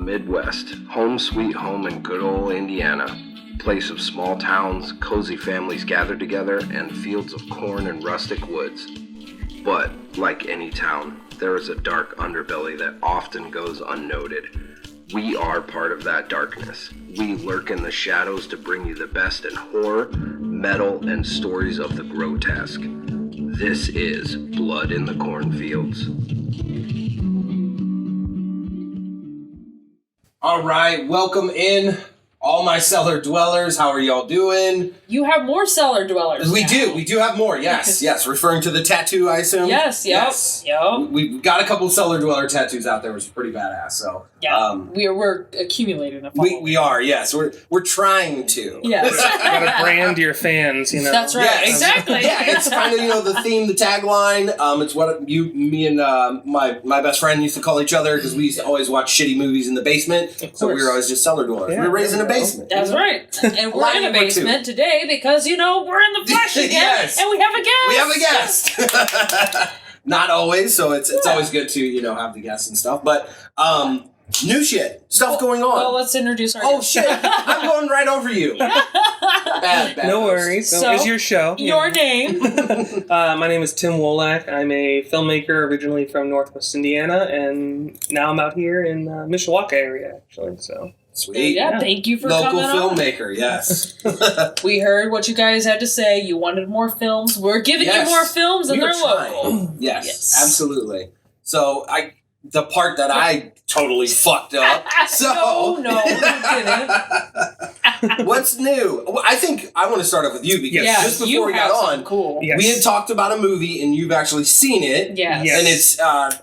Midwest, home sweet home in good old Indiana, place of small towns, cozy families gathered together, and fields of corn and rustic woods. But, like any town, there is a dark underbelly that often goes unnoted. We are part of that darkness. We lurk in the shadows to bring you the best in horror, metal, and stories of the grotesque. This is Blood in the Cornfields. All right, welcome in, all my cellar dwellers. How are y'all doing? You have more cellar dwellers. We do have more. Yes, referring to the tattoo, I assume. Yep. We've got a couple cellar dweller tattoos out there, which is pretty badass. So yeah, we're accumulating a we are. Yes, we're trying to. Yes, you gotta brand your fans. You know. That's right. Yes. Exactly. Yeah, it's kind of the theme, the tagline. It's what me and my best friend used to call each other because we used to always watch shitty movies in the basement. So we were always just cellar dwellers. Yeah, we were raised in a basement. That's right. And we're in a basement today because, we're in the flesh again. Yes. And we have a guest. We have a guest. Not always, so it's always good to, have the guests and stuff. But new shit. Stuff going on. Well, let's introduce our guest. Shit. I'm going right over you. Bad. No worries. So, it's your show. Your name. My name is Tim Wolak. I'm a filmmaker originally from Northwest Indiana, and now I'm out here in Mishawaka area, actually. So sweet. Yeah, thank you for local coming filmmaker, yes. We heard what you guys had to say. You wanted more films. We're giving you more films, and they're local. Yes, absolutely. So the part that I totally fucked up. So no, you didn't. What's new? I think I want to start off with you because just before we got on, cool. Yes. We had talked about a movie and you've actually seen it. Yes. And it's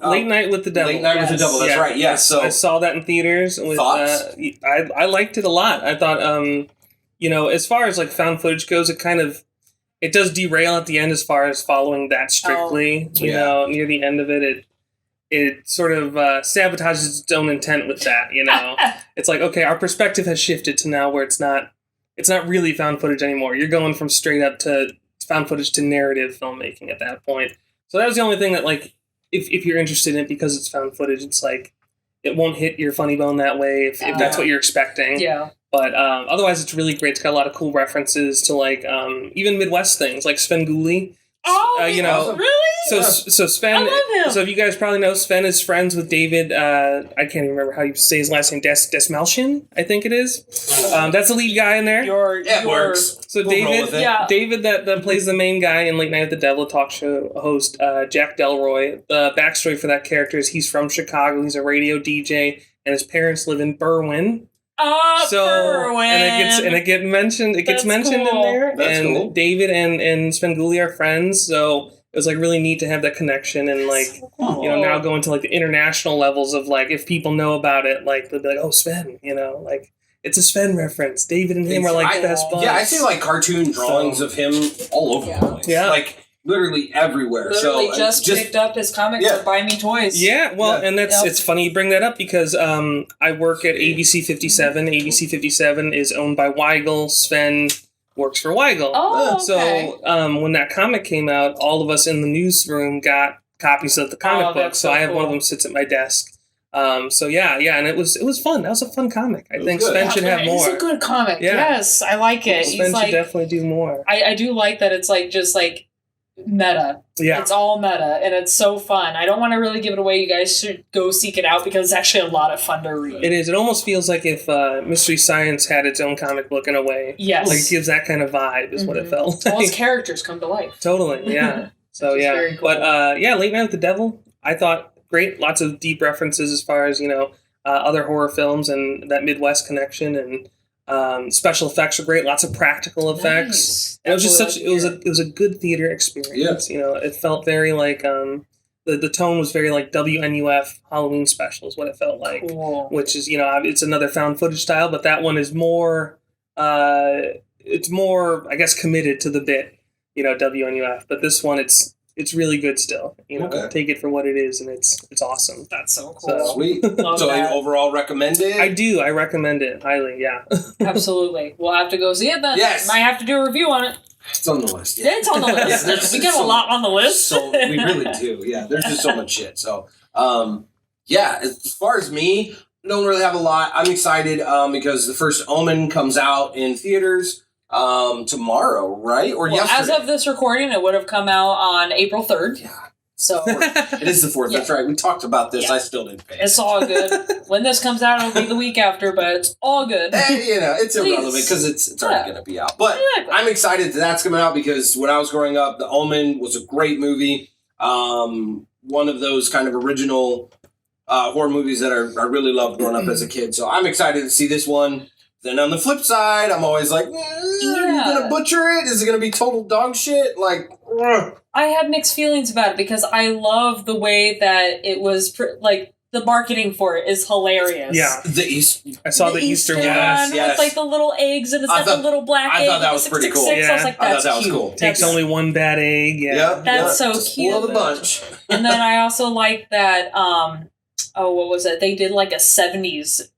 Late Night with the Devil. Late Night with the Devil. That's right. Yes. So I saw that in theaters. With, thoughts? I liked it a lot. I thought, as far as like found footage goes, it does derail at the end as far as following that strictly. Near the end of it sort of sabotages its own intent with that, It's like, okay, our perspective has shifted to now where it's not really found footage anymore. You're going from straight up to found footage to narrative filmmaking at that point. So that was the only thing that, like, if you're interested in it because it's found footage, it's like, it won't hit your funny bone that way if that's what you're expecting. Yeah. But otherwise, it's really great. It's got a lot of cool references to, like, even Midwest things, like Sven Gulli. Oh, really? So Sven. I love him. So if you guys probably know, Sven is friends with David. I can't even remember how you say his last name. Desmalchian, I think it is. That's the lead guy in there. It works. So David that plays the main guy in Late Night with the Devil, talk show host Jack Delroy. The backstory for that character is he's from Chicago. He's a radio DJ, and his parents live in Berwyn. Berwyn. And it gets mentioned. It gets mentioned cool. in there. That's and cool. David and Sven Gulli are friends, so it was like really neat to have that connection and like now going to like the international levels of like if people know about it, like they'll be like, oh, Sven, like it's a Sven reference. David and him are like best buds. Yeah, I see like cartoon drawings of him all over the place. Yeah. Like literally everywhere. Literally just picked up his comics for Buy Me Toys. Yeah, well, and it's funny you bring that up because I work at ABC 57. ABC 57 is owned by Weigel. Sven works for Weigel. Oh, okay. So when that comic came out, all of us in the newsroom got copies of the comic book. So I have one of them sits at my desk. And it was fun. That was a fun comic. I think Sven should have more. It's a good comic. Yeah. Yes, I like it. Sven should definitely do more. I do like that it's like just like meta. Yeah. It's all meta and it's so fun. I don't want to really give it away. You guys should go seek it out because it's actually a lot of fun to read. It is. It almost feels like if Mystery Science had its own comic book in a way. Yes. Like it gives that kind of vibe is what it felt like. All its characters come to life. Totally, yeah. So yeah. Very cool. But Late Night with the Devil, I thought great. Lots of deep references as far as, other horror films and that Midwest connection and special effects were great. Lots of practical effects. And it was just it was a good theater experience. Yeah. It felt very like the tone was very like WNUF Halloween special is what it felt like. Cool. Which is it's another found footage style, but that one is more it's more I guess committed to the bit WNUF. But this one it's really good still. Take it for what it is, and it's awesome. That's so cool. Sweet. So you overall recommend it? I do. I recommend it highly, yeah. Absolutely. We'll have to go see it then. Yes. Might have to do a review on it. It's on the list. Yeah. It's on the list. We got a lot on the list. So we really do. Yeah, there's just so much shit. So, as far as me, don't really have a lot. I'm excited because the first Omen comes out in theaters tomorrow, right? Or yesterday. As of this recording, it would have come out on April 3rd. Yeah. So It is the 4th. Yeah. That's right. We talked about this. Yeah. I still didn't pay. It's all good. When this comes out, it'll be the week after, but it's all good. It's irrelevant because it's already going to be out. But I'm excited that's coming out because when I was growing up, The Omen was a great movie. One of those kind of original horror movies that I really loved growing up as a kid. So I'm excited to see this one. Then on the flip side, I'm always like, are you going to butcher it? Is it going to be total dog shit? Like, I had mixed feelings about it because I love the way that it was, the marketing for it is hilarious. Yeah. I saw the Easter one. Yes. With, like, the little eggs, and it's got the little black egg. I thought that was pretty cool. Yeah. I was like, that's that was cute. cool. Takes only one bad egg. Yeah. That's so cute. Spoil the bunch. And then I also like that, what was it? They did, like, a 70s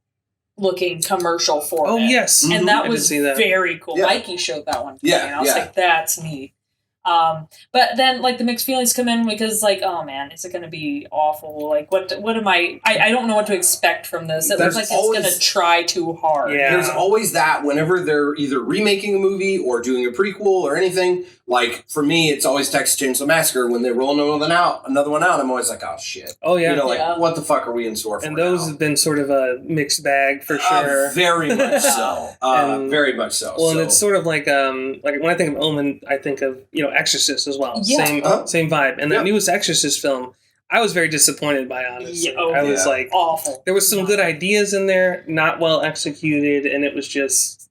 looking commercial for it. Oh, yes. And that was that. very cool. Yeah. Mikey showed that one to me, Yeah, and I was like, that's neat. But then, like, the mixed feelings come in because, like, oh man, is it going to be awful? Like, what am I don't know what to expect from this. It looks like it's going to try too hard. Yeah. There's always that whenever they're either remaking a movie or doing a prequel or anything. Like, for me, it's always Texas Chainsaw Massacre. When they roll another one out, I'm always like, oh, shit. Oh, yeah. You know, what the fuck are we in store for? And those now? have been sort of a mixed bag for sure. Very much so. Very much so. Well, and it's sort of like when I think of Omen, I think of, Exorcist as well. Yeah. Same vibe. And that newest Exorcist film, I was very disappointed by, honestly. I was like, awful. There was some good ideas in there, not well executed, and it was just...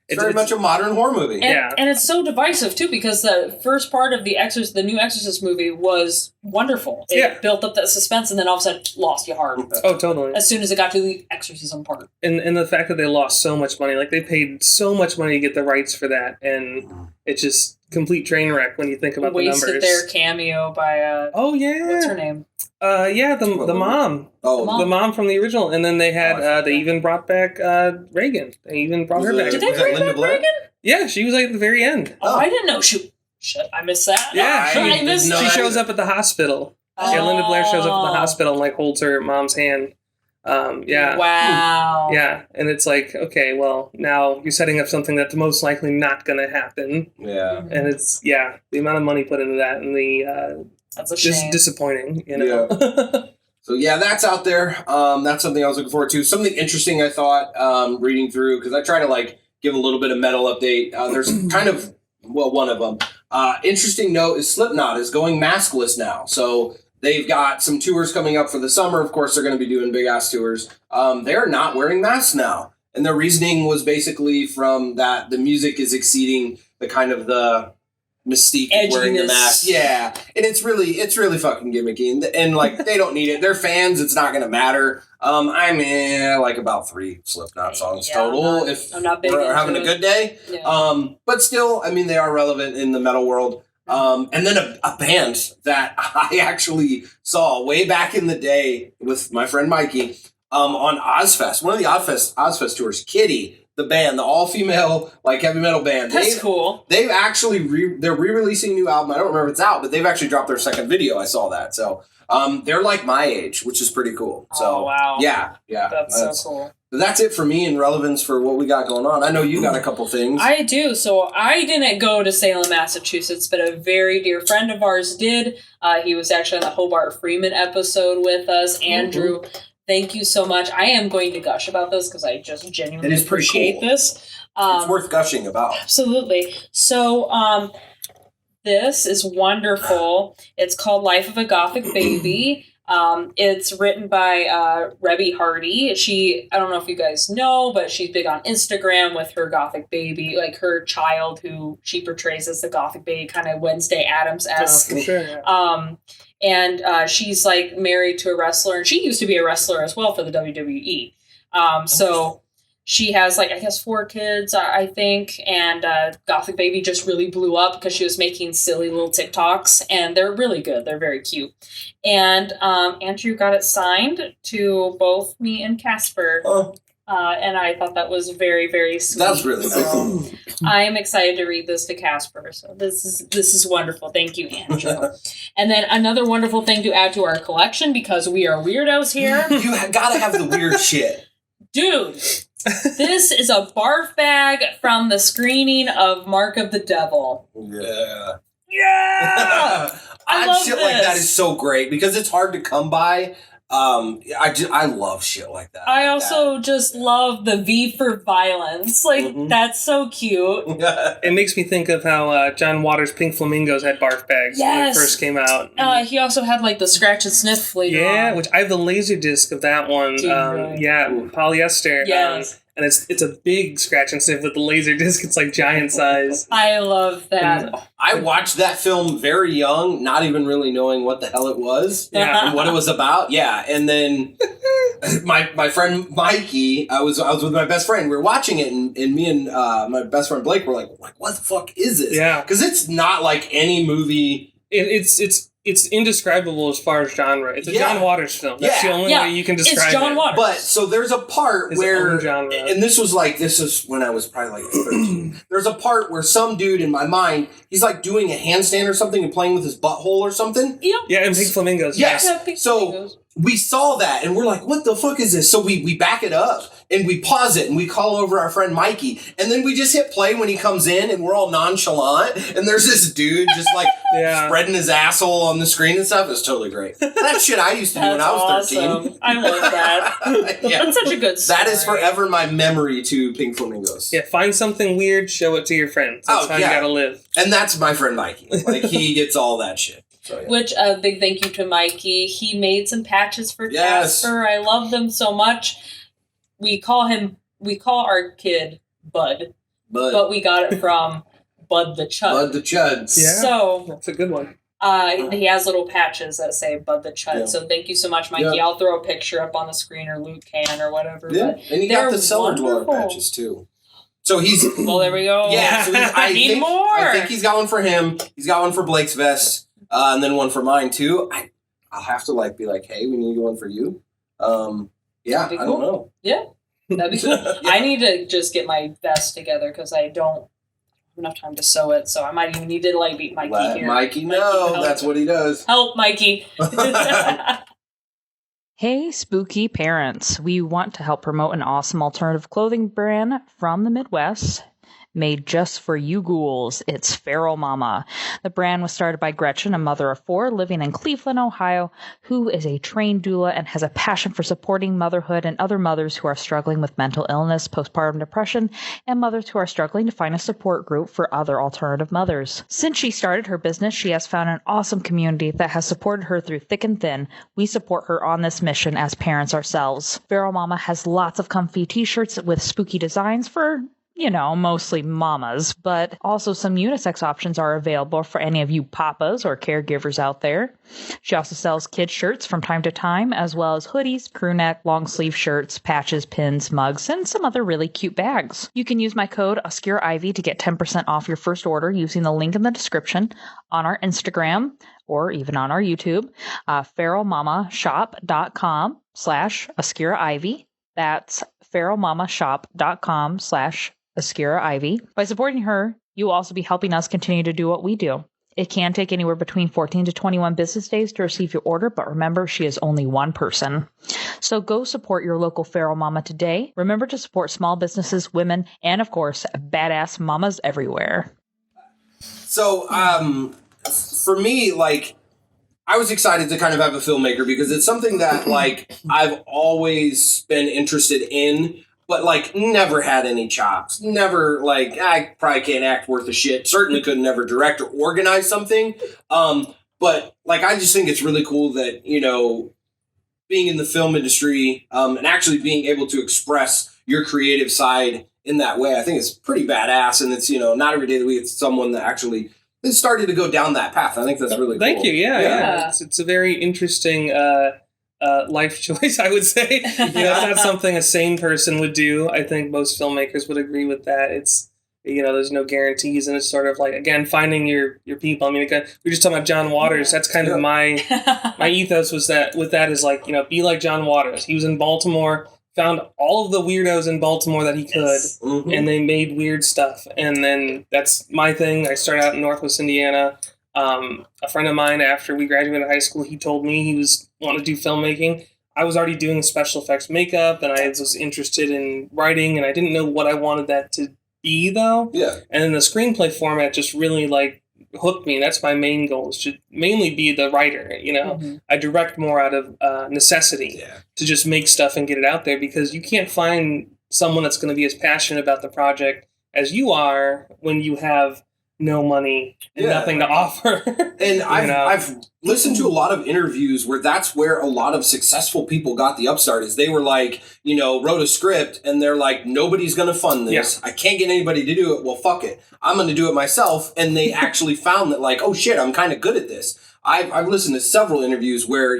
It's very much a modern horror movie. And it's so divisive, too, because the first part of the new Exorcist movie was wonderful. It built up that suspense, and then all of a sudden lost you hard. Oh, totally. As soon as it got to the exorcism part. And the fact that they lost so much money, like they paid so much money to get the rights for that, and it's just complete train wreck when you think about the numbers. Wasted their cameo by, oh, yeah. what's her name? The mom. Oh, the mom from the original, and then they had they even brought back Reagan. They even brought her back. Did they bring back Reagan? Yeah, she was like at the very end. Oh, I didn't know she. Shit, I missed that. Yeah, she shows up at the hospital. Oh. Yeah, Linda Blair shows up at the hospital and like holds her mom's hand. Yeah. Wow. Yeah, and it's like, okay, well, now you're setting up something that's most likely not going to happen. Yeah. And it's the amount of money put into that and the that's a shame. Disappointing, Yeah. So that's out there. That's something I was looking forward to. Something interesting I thought reading through, because I try to like give a little bit of metal update. There's kind of one of them. Interesting note is Slipknot is going maskless now. So they've got some tours coming up for the summer. Of course, they're going to be doing big ass tours. They're not wearing masks now, and their reasoning was basically from that the music is exceeding the kind of the mystique of wearing the mask. Yeah. And it's really fucking gimmicky. And like, they don't need it. They're fans. It's not going to matter. I'm in like about 3 Slipknot songs total. I'm not big we're having a good day. Yeah. But still, I mean, they are relevant in the metal world. And then a band that I actually saw way back in the day with my friend Mikey on Ozfest, one of the Ozfest tours, Kitty. The band, the all-female like heavy metal band. That's cool. They've actually they're re-releasing a new album. I don't remember if it's out, but they've actually dropped their second video. I saw that. So they're like my age, which is pretty cool. So wow. Yeah. That's so cool. That's it for me in relevance for what we got going on. I know you got a couple things. I do. So I didn't go to Salem, Massachusetts, but a very dear friend of ours did. He was actually on the Hobart Freeman episode with us. Andrew. Thank you so much. I am going to gush about this because I just genuinely appreciate this. It's worth gushing about. Absolutely. So this is wonderful. It's called Life of a Gothic Baby. It's written by Rebby Hardy. I don't know if you guys know, but she's big on Instagram with her Gothic baby, like her child who she portrays as the Gothic baby, kind of Wednesday Addams-esque. Oh, for sure, yeah. And she's like married to a wrestler, and she used to be a wrestler as well for the WWE. So she has like, I guess 4 kids, I think, and Gothic Baby just really blew up because she was making silly little TikToks, and they're really good. They're very cute. And Andrew got it signed to both me and Casper. And I thought that was very, very sweet. That's really nice. So I am excited to read this to Casper. So this is wonderful. Thank you, Andrew. And then another wonderful thing to add to our collection, because we are weirdos here. You gotta have the weird shit. Dude, this is a barf bag from the screening of Mark of the Devil. Yeah. Yeah! I love shit this. like that is so great because it's hard to come by. I love shit like that. I also just love the V for violence. Like, that's so cute. It makes me think of how John Waters' Pink Flamingos had barf bags when it first came out. He also had, like, the scratch and sniff later on. Which I have the laser disc of that one. Polyester. Yes. And it's a big scratch and sniff with the laser disc. It's like giant size. I love that. I watched that film very young, not even really knowing what the hell it was and what it was about. Yeah, and then my friend Mikey, I was with my best friend. We were watching it, and me and my best friend Blake were like, what the fuck is this? Yeah, because it's not like any movie. It's indescribable as far as genre. It's a John Waters film. That's the only way you can describe it. It's John Waters. But so there's a part where, and this is when I was probably like 13. There's a part where some dude in my mind, he's like doing a handstand or something and playing with his butthole or something. Yep. Yeah, and Pink Flamingos. Yes. Yeah, Pink So Flamingos. we saw that and we're like, what the fuck is this? So we back it up and we pause it and we call over our friend Mikey. And then we just hit play when he comes in and we're all nonchalant. And there's this dude just like spreading his asshole on the screen and stuff. It's totally great. That's shit I used to do when I was 13. Awesome. I love that. That's such a good story. That is forever my memory to Pink Flamingos. Yeah, find something weird, show it to your friends. That's how you gotta live. And that's my friend Mikey. Like, he gets all that shit. So, yeah. Which, a big thank you to Mikey. He made some patches for Casper. I love them so much. We call our kid Bud. But we got it from Bud the Chud. Bud the Chud. Yeah, so that's a good one. He has little patches that say Bud the Chud. Yeah. So thank you so much, Mikey. Yeah. I'll throw a picture up on the screen, or Luke can, or whatever. Yeah, but and he got the Cellar Dweller patches too. So he's well. There we go. Yeah, so I think he's got one for him. He's got one for Blake's vest, and then one for mine too. I'll have to be like, hey, we need one for you. Yeah, I don't know. Yeah, that'd be cool. I need to just get my vest together because I don't have enough time to sew it. So I might even need to beat Mikey here. Mikey, no, that's what he does. Help, Mikey. Hey, spooky parents. We want to help promote an awesome alternative clothing brand from the Midwest, made just for you ghouls. It's Feral Mama. The brand was started by Gretchen, a mother of 4 living in Cleveland, Ohio, who is a trained doula and has a passion for supporting motherhood and other mothers who are struggling with mental illness, postpartum depression, and mothers who are struggling to find a support group for other alternative mothers. Since she started her business, she has found an awesome community that has supported her through thick and thin. We support her on this mission as parents ourselves. Feral Mama has lots of comfy t-shirts with spooky designs for mostly mamas, but also some unisex options are available for any of you papas or caregivers out there. She also sells kids shirts from time to time, as well as hoodies, crew neck, long sleeve shirts, patches, pins, mugs, and some other really cute bags. You can use my code OscureIvy to get 10% off your first order using the link in the description on our Instagram or even on our YouTube, feralmamashop.com/OscureIvy. That's feralmamashop.com/OscureIvy. By supporting her, you will also be helping us continue to do what we do. It can take anywhere between 14 to 21 business days to receive your order, but remember, she is only one person. So go support your local Feral Mama today. Remember to support small businesses, women, and of course, badass mamas everywhere. So, for me, I was excited to kind of have a filmmaker because it's something that, I've always been interested in, but, never had any chops. Never, I probably can't act worth a shit. Certainly could never direct or organize something. But, I just think it's really cool that, being in the film industry and actually being able to express your creative side in that way, I think it's pretty badass. And it's, not every day that we get someone that actually is starting to go down that path. I think that's really cool. Thank you. Yeah. It's a very interesting life choice, I would say. It's not something a sane person would do. I think most filmmakers would agree with that. It's, there's no guarantees, and it's sort of again, finding your people. I mean, again, we were just talking about John Waters. That's kind of my ethos was that with that is be like John Waters. He was in Baltimore, found all of the weirdos in Baltimore that he could, and they made weird stuff. And then that's my thing. I started out in Northwest Indiana. A friend of mine, after we graduated high school, he told me he was wanting to do filmmaking. I was already doing special effects makeup, and I was interested in writing, and I didn't know what I wanted that to be, though. Yeah. And then the screenplay format just really, hooked me. That's my main goal, is to mainly be the writer, I direct more out of necessity to just make stuff and get it out there, because you can't find someone that's going to be as passionate about the project as you are when you have no money and nothing to offer. And I've listened to a lot of interviews where that's where a lot of successful people got the upstart, is they were wrote a script and they're like, nobody's going to fund this. I can't get anybody to do it. Well, fuck it. I'm going to do it myself. And they actually found that oh shit, I'm kind of good at this. I've listened to several interviews where,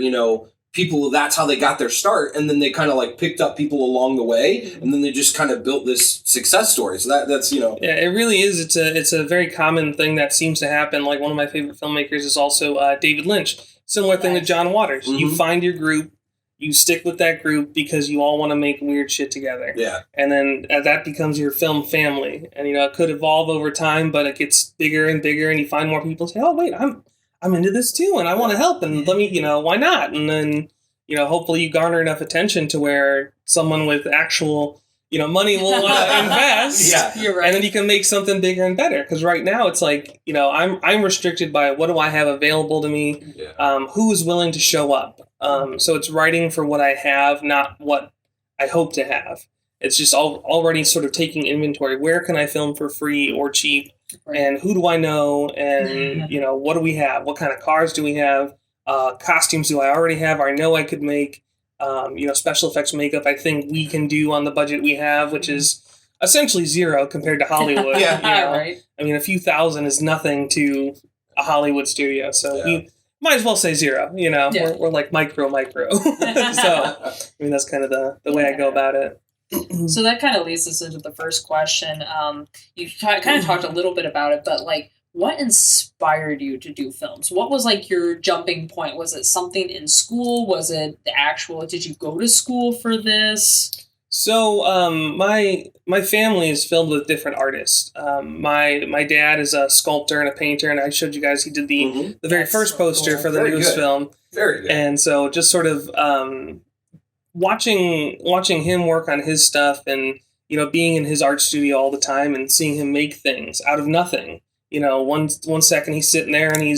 people, that's how they got their start, and then they kind of picked up people along the way, and then they just kind of built this success story. So that's Yeah, it really is. It's a very common thing that seems to happen. One of my favorite filmmakers is also David Lynch. Similar thing with John Waters. You find your group, you stick with that group because you all want to make weird shit together. Yeah. And then that becomes your film family. And it could evolve over time, but it gets bigger and bigger, and you find more people say, "Oh wait, I'm into this too, and I want to help, and let me, why not?" And then, hopefully you garner enough attention to where someone with actual, money will invest. Yeah, you're right. And then you can make something bigger and better. Because right now it's I'm restricted by what do I have available to me, who is willing to show up. So it's writing for what I have, not what I hope to have. It's just already sort of taking inventory. Where can I film for free or cheap? Right. And who do I know? And, what do we have? What kind of cars do we have? Costumes do I already have? Or I know I could make, special effects makeup. I think we can do on the budget we have, which is essentially zero compared to Hollywood. Right. I mean, a few thousand is nothing to a Hollywood studio. So we might as well say zero, we're like micro. So, that's kind of the way I go about it. So that kind of leads us into the first question. You kind of talked a little bit about it, but what inspired you to do films? What was your jumping point? Was it something in school? Was it did you go to school for this? So my family is filled with different artists. My dad is a sculptor and a painter, and I showed you guys he did the very first poster for the newest film. Very good. And so just sort of watching him work on his stuff, and being in his art studio all the time and seeing him make things out of nothing. One second he's sitting there and he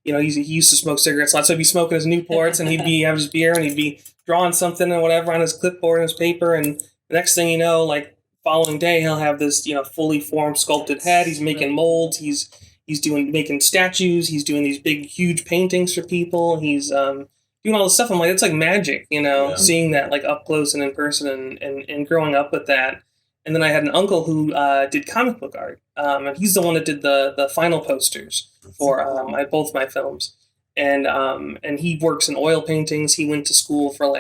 used to smoke cigarettes a lot, so he'd be smoking his Newports and he'd be have his beer and he'd be drawing something or whatever on his clipboard and his paper, and the next thing you know, following day he'll have this fully formed sculpted head. He's making molds. He's making statues. He's doing these big huge paintings for people. He's doing all this stuff. I'm like, it's like magic, seeing that up close and in person and growing up with that. And then I had an uncle who did comic book art, and he's the one that did the final posters for both my films. And he works in oil paintings. He went to school for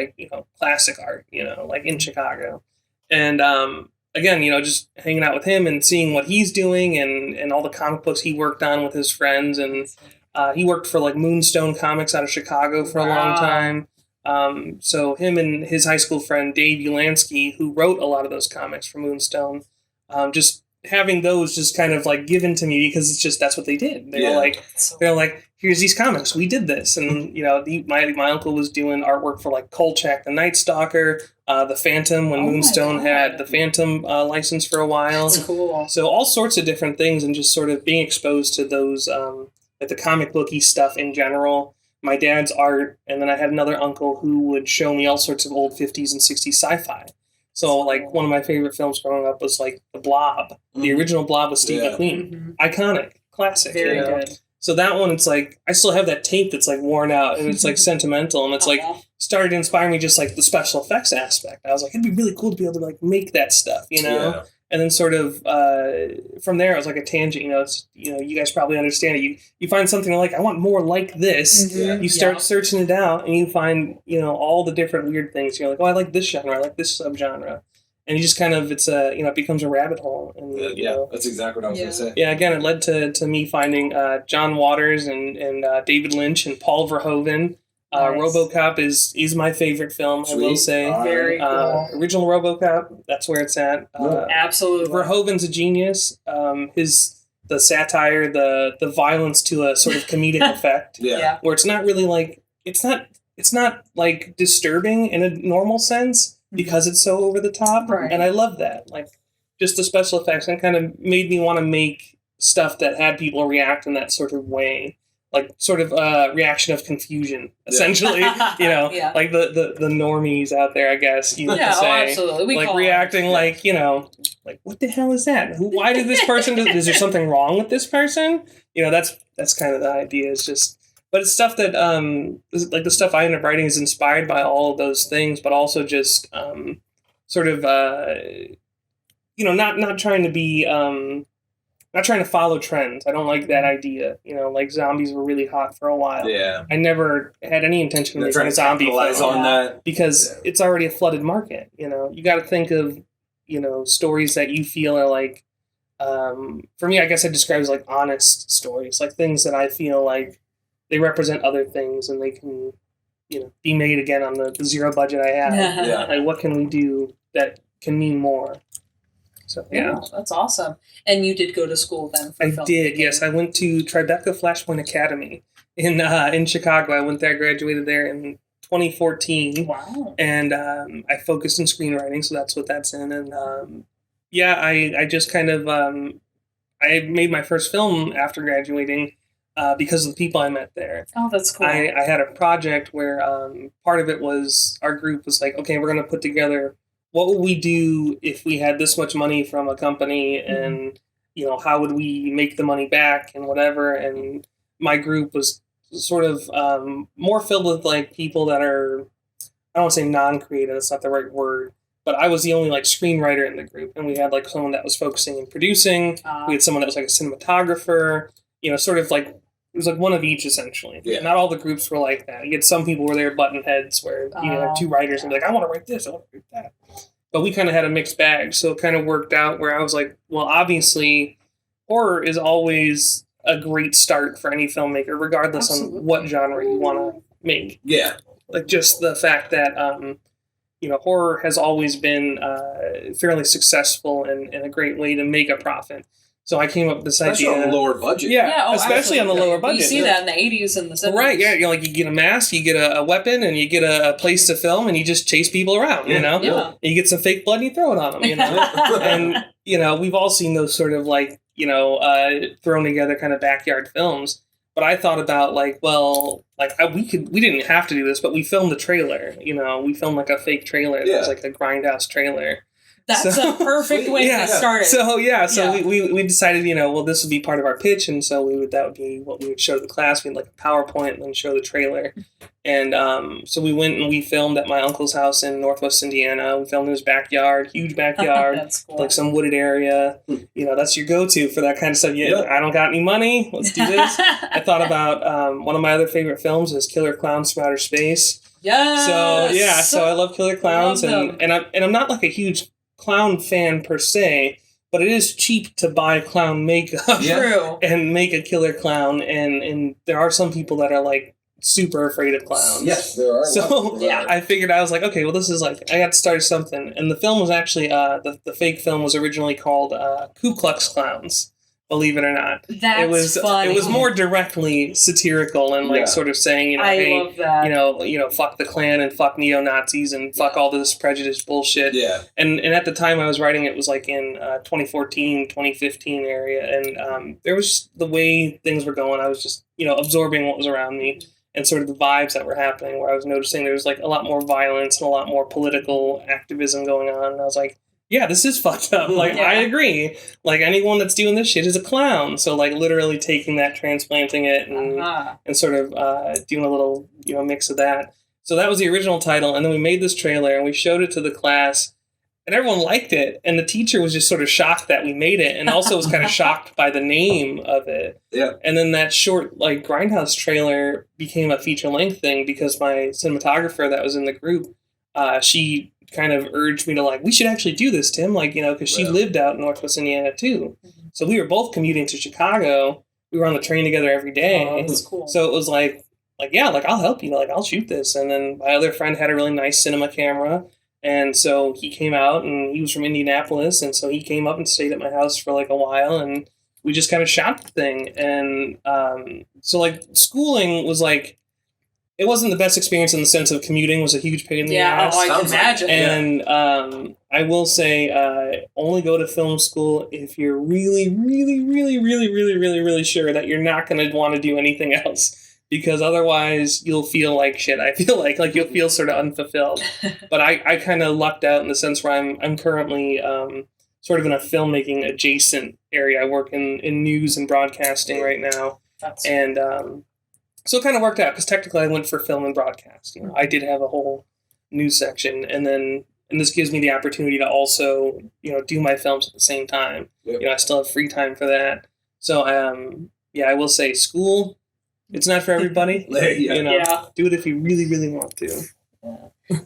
classic art, in Chicago. And again, just hanging out with him and seeing what he's doing and all the comic books he worked on with his friends. And he worked for Moonstone Comics out of Chicago for a long time. So him and his high school friend Dave Ulansky, who wrote a lot of those comics for Moonstone, just having those just kind of given to me because it's just that's what they did. They were like, here's these comics, we did this, and my uncle was doing artwork for Kolchak the Night Stalker, the Phantom when Moonstone had the Phantom license for a while. That's cool. So all sorts of different things, and just sort of being exposed to those the comic booky stuff in general. My dad's art, and then I had another uncle who would show me all sorts of old 50s and 60s sci-fi. So, one of my favorite films growing up was, The Blob. The original Blob with Steve McQueen. Iconic. Classic. Very good. So that one, it's I still have that tape that's, worn out, and it's, sentimental, and it's, started to inspire me just, the special effects aspect. I was like, it'd be really cool to be able to, make that stuff, Yeah. And then sort of from there, it was like a tangent. You guys probably understand it. You find something I want more like this. Mm-hmm. You start searching it out, and you find all the different weird things. You're like, oh, I like this genre, I like this subgenre, and you just kind of it becomes a rabbit hole. And that's exactly what I was going to say. Yeah, again, it led to me finding John Waters and David Lynch and Paul Verhoeven. Nice. RoboCop is my favorite film, I will Sweet. say. Very cool. Original RoboCop, that's where it's at. Absolutely. Verhoeven's a genius. The satire, the violence to a sort of comedic effect, Yeah. where it's not really like it's not like disturbing in a normal sense because it's so over the top, Right. and I love that. Like just the special effects, and kind of made me want to make stuff that had people react in that sort of way. Like sort of reaction of confusion, essentially. Yeah. Like the normies out there, I guess you could say. Absolutely. We like call reacting it. like, like what the hell is that? Why did this person do? Is there something wrong with this person? That's kind of the idea. It's just, but it's stuff that like the stuff I end up writing is inspired by all of those things, but also just sort of not trying to be not trying to follow trends. I don't like that idea. Like zombies were really hot for a while. Yeah. I never had any intention of They're making trying a to zombie capitalize film on that. because it's already a flooded market. You got to think of stories that you feel are like. For me, I guess I describe as like honest stories, like things that I feel like they represent other things and they can, be made again on the zero budget I have. Yeah. Like what can we do that can mean more? So yeah. That's awesome. And you did go to school then for I filmmaking. did, yes. I went to Tribeca Flashpoint Academy in Chicago. I went there, graduated there in 2014. Wow. And I focused in screenwriting, so that's what that's in. And I just kind of I made my first film after graduating because of the people I met there. Oh, that's cool. I had a project where part of it was our group was like, okay, we're going to put together what would we do if we had this much money from a company and, how would we make the money back and whatever. And my group was sort of more filled with like people that are, I don't want to say non-creative, that's not the right word, but I was the only like screenwriter in the group. And we had like someone that was focusing in producing. We had someone that was like a cinematographer, sort of like, it was like one of each essentially. Yeah. Not all the groups were like that. You had some people where they were button heads where you have two writers and be like, I want to write this, I want to write that. But we kind of had a mixed bag. So it kind of worked out where I was like, well, obviously horror is always a great start for any filmmaker, regardless on what genre you want to make. Yeah. Like just the fact that, horror has always been fairly successful and a great way to make a profit. So I came up with this Especially idea. on the lower budget. Yeah, especially on the lower budget. You see that in the 80s and the 70s. Right, yeah. Like you get a mask, you get a weapon, and you get a place to film, and you just chase people around, Yeah. Yeah. And you get some fake blood and you throw it on them, And, we've all seen those sort of like, thrown together kind of backyard films. But I thought about like, well, like we didn't have to do this, but we filmed the trailer, we filmed like a fake trailer. Yeah. It was like a grindhouse trailer. That's a perfect way to start it. So we decided, well, this would be part of our pitch, and so that would be what we would show to the class. We'd like a PowerPoint and then show the trailer. And so we went and we filmed at my uncle's house in Northwest Indiana. We filmed in his backyard, huge backyard, That's cool. like some wooded area. That's your go-to for that kind of stuff. I don't got any money. Let's do this. I thought about one of my other favorite films is Killer Clowns from Outer Space. Yes. So I love Killer Clowns, Love and I'm not like a huge clown fan per se, but it is cheap to buy clown makeup True. and make a killer clown, and there are some people that are like super afraid of clowns. Yes, there are. So Yeah. I figured, I was like, okay, well, this is like, I got to start something. And the film was actually, the fake film was originally called Ku Klux Clowns, believe it or not. That's funny. It was more directly satirical and like sort of saying, I hey, love that. fuck the Klan and fuck neo-Nazis and fuck all this prejudice bullshit. Yeah. And at the time I was writing, it was like in 2014, 2015 area. And there was just the way things were going. I was just, absorbing what was around me and sort of the vibes that were happening, where I was noticing there was like a lot more violence and a lot more political activism going on. And I was like, yeah, this is fucked up. Like, I agree. Like, anyone that's doing this shit is a clown. So, like, literally taking that, transplanting it, and sort of doing a little, mix of that. So that was the original title. And then we made this trailer, and we showed it to the class, and everyone liked it. And the teacher was just sort of shocked that we made it, and also was kind of shocked by the name of it. Yeah. And then that short, like, Grindhouse trailer became a feature-length thing because my cinematographer that was in the group, she kind of urged me to like, we should actually do this, Tim, like, because she lived out in Northwest Indiana too. So we were both commuting to Chicago. We were on the train together every day. Oh, that's cool. So it was like, like, yeah, like I'll help you, like I'll shoot this. And then my other friend had a really nice cinema camera, and so he came out, and he was from Indianapolis, and so he came up and stayed at my house for like a while, and we just kind of shot the thing. And so like schooling was like, it wasn't the best experience in the sense of commuting was a huge pain in the ass. I can imagine. And I will say, only go to film school if you're really, really, really, really, really, really, really sure that you're not going to want to do anything else. Because otherwise you'll feel like shit. I feel like you'll feel sort of unfulfilled. But I kind of lucked out in the sense where I'm currently sort of in a filmmaking adjacent area. I work in news and broadcasting right now. So it kind of worked out because technically I went for film and broadcast. You know, I did have a whole news section, and this gives me the opportunity to also, you know, do my films at the same time. Yep. You know, I still have free time for that. So I will say school, it's not for everybody. You know, do it if you really, really want to.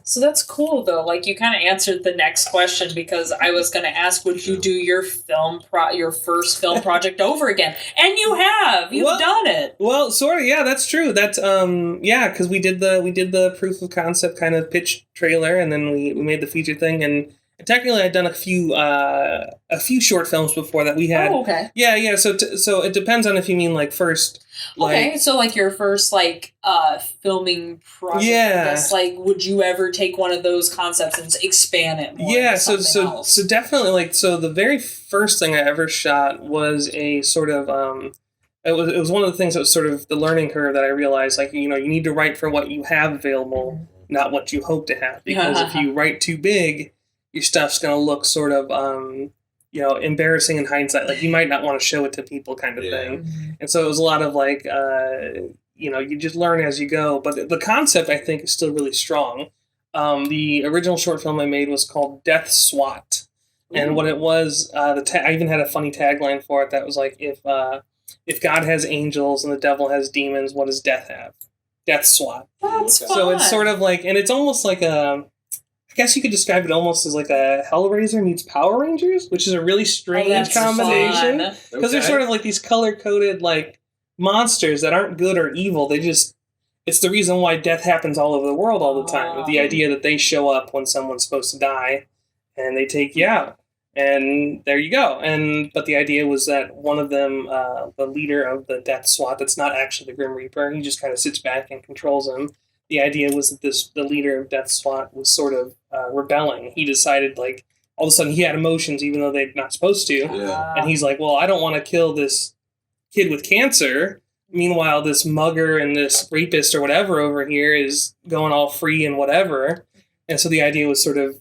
So that's cool, though. Like, you kind of answered the next question, because I was going to ask, would you do your first film project over again? And you have. You've done it. Well, sort of. Yeah, that's true. That's because we did the proof of concept kind of pitch trailer, and then we made the feature thing. And technically, I'd done a few short films before that we had. Oh, okay. Yeah. So it depends on if you mean like first. Okay, so like your first filming project. Yeah. I guess, like, would you ever take one of those concepts and expand it more? Yeah. So definitely so the very first thing I ever shot was a sort of it was one of the things that was sort of the learning curve that I realized, like, you know, you need to write for what you have available, not what you hope to have, because if you write too big, your stuff's going to look sort of you know, embarrassing in hindsight. Like, you might not want to show it to people, kind of thing. And so it was a lot of like, you know, you just learn as you go. But the concept, I think, is still really strong. The original short film I made was called Death SWAT. And what it was, I even had a funny tagline for it that was like, if God has angels and the devil has demons, what does death have? Death SWAT. That's fun. So it's sort of like, and it's almost like I guess you could describe it almost as like a Hellraiser meets Power Rangers, which is a really strange combination. Because they're sort of like these color-coded like monsters that aren't good or evil. It's the reason why death happens all over the world all the time. The idea that they show up when someone's supposed to die, and they take you out. And there you go. But the idea was that one of them, the leader of the Death SWAT, that's not actually the Grim Reaper, he just kind of sits back and controls them. The idea was that the leader of Death SWAT was sort of rebelling. He decided, like, all of a sudden he had emotions even though they're not supposed to. Yeah. And he's like, well, I don't want to kill this kid with cancer. Meanwhile, this mugger and this rapist or whatever over here is going all free and whatever. And so the idea was sort of,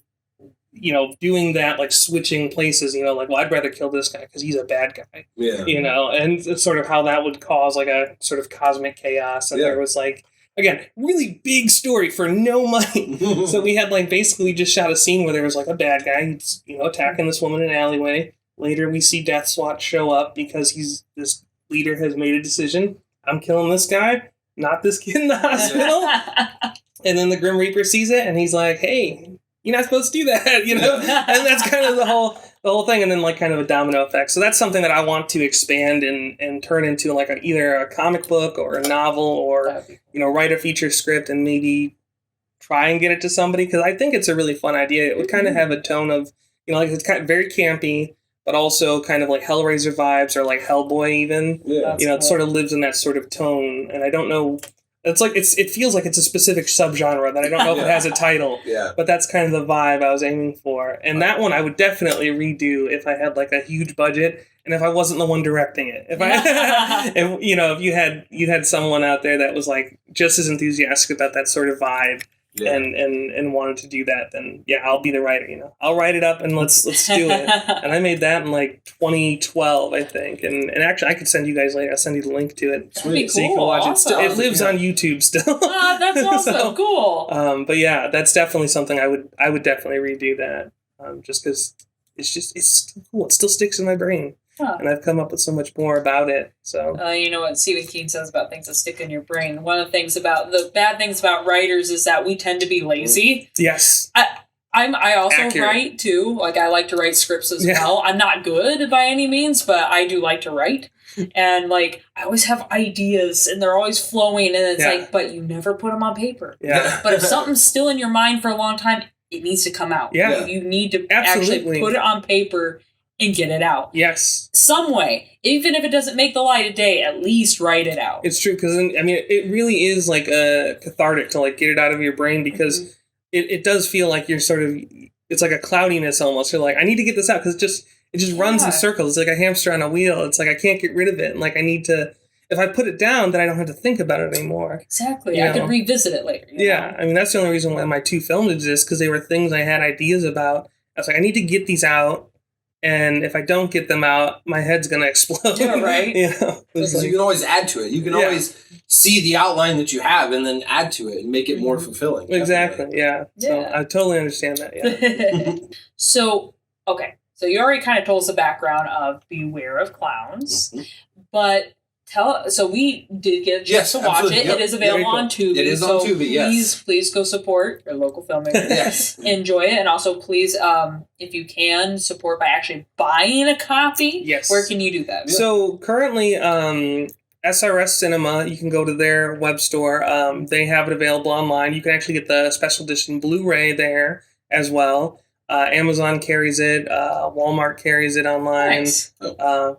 you know, doing that, like switching places, you know, like, well, I'd rather kill this guy because he's a bad guy. Yeah. You know, and it's sort of how that would cause like a sort of cosmic chaos. And there was like, again, really big story for no money. So we had like basically just shot a scene where there was like a bad guy, who's, you know, attacking this woman in an alleyway. Later we see Death SWAT show up because this leader has made a decision. I'm killing this guy, not this kid in the hospital. And then the Grim Reaper sees it and he's like, hey, you're not supposed to do that, you know? And that's kind of the whole thing, and then like kind of a domino effect. So that's something that I want to expand and turn into like either a comic book or a novel, or, you know, write a feature script and maybe try and get it to somebody, because I think it's a really fun idea. It would kind of have a tone of, you know, like it's kind of very campy, but also kind of like Hellraiser vibes or like Hellboy even. Yeah, you know, it sort of lives in that sort of tone, and I don't know. It's like it feels like it's a specific subgenre that I don't know if it has a title. Yeah. But that's kind of the vibe I was aiming for. And that one I would definitely redo if I had like a huge budget and if I wasn't the one directing it. If you know, if you had someone out there that was like just as enthusiastic about that sort of vibe. Yeah. And wanted to do that, then yeah, I'll be the writer, you know. I'll write it up and let's do it. And I made that in like 2012, I think. And actually I could send you guys later. I'll send you the link to it. Sweet. So you can watch it. It lives on YouTube still. That's awesome. So, cool. But yeah, that's definitely something I would definitely redo that. Just because it's cool. It still sticks in my brain. Huh. And I've come up with so much more about it. So you know what Stephen King says about things that stick in your brain. One of the bad things about writers is that we tend to be lazy. Yes. I also write too. Like, I like to write scripts as well. I'm not good by any means, but I do like to write. And like I always have ideas and they're always flowing and it's Yeah. like, but you never put them on paper. Yeah. But if something's still in your mind for a long time, it needs to come out. Yeah. You need to Absolutely. actually put it on paper and get it out. Yes. Some way. Even if it doesn't make the light of day, at least write it out. It's true, because, I mean, it really is like a cathartic to like get it out of your brain, because it does feel like you're sort of, it's like a cloudiness almost. You're like, I need to get this out, because it just runs in circles. It's like a hamster on a wheel. It's like I can't get rid of it. And like I need to, if I put it down, then I don't have to think about it anymore. Exactly. You I could know? revisit it later. you Yeah. know? I mean, that's the only reason why my 2 films exist, because they were things I had ideas about. I was like, I need to get these out. And if I don't get them out, my head's going to explode. Yeah, right. You know? Because you can always add to it. You can Yeah. always see the outline that you have and then add to it and make it more fulfilling. Exactly. Definitely. Yeah. So Yeah. I totally understand that. Yeah. So, okay. So you already kind of told us the background of Beware of Clowns. But so we did get a chance Yes, to watch absolutely. it. Yep. It is available Very cool. on Tubi. It is on so Tubi, yes. Please go support your local filmmaker. Yes. Enjoy it. And also please, if you can, support by actually buying a copy. Yes. Where can you do that? So currently, SRS Cinema, you can go to their web store. They have it available online. You can actually get the special edition Blu-ray there as well. Amazon carries it. Walmart carries it online. Nice.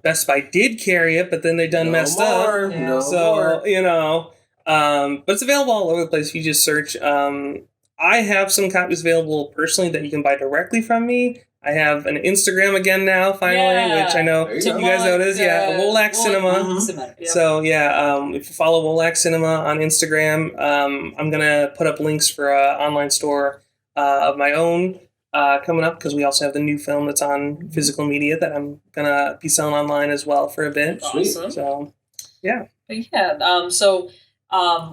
Best Buy did carry it, but then they done messed up. Yeah. No So, more. you know, but it's available all over the place if you just search. I have some copies available personally that you can buy directly from me. I have an Instagram again now, finally, Yeah. which I know There you you go. guys noticed. Yeah, Wolak Cinema. Yeah. So yeah, if you follow Wolak Cinema on Instagram, I'm gonna put up links for an online store of my own coming up, because we also have the new film that's on physical media that I'm gonna be selling online as well for a bit. Awesome. So But yeah, so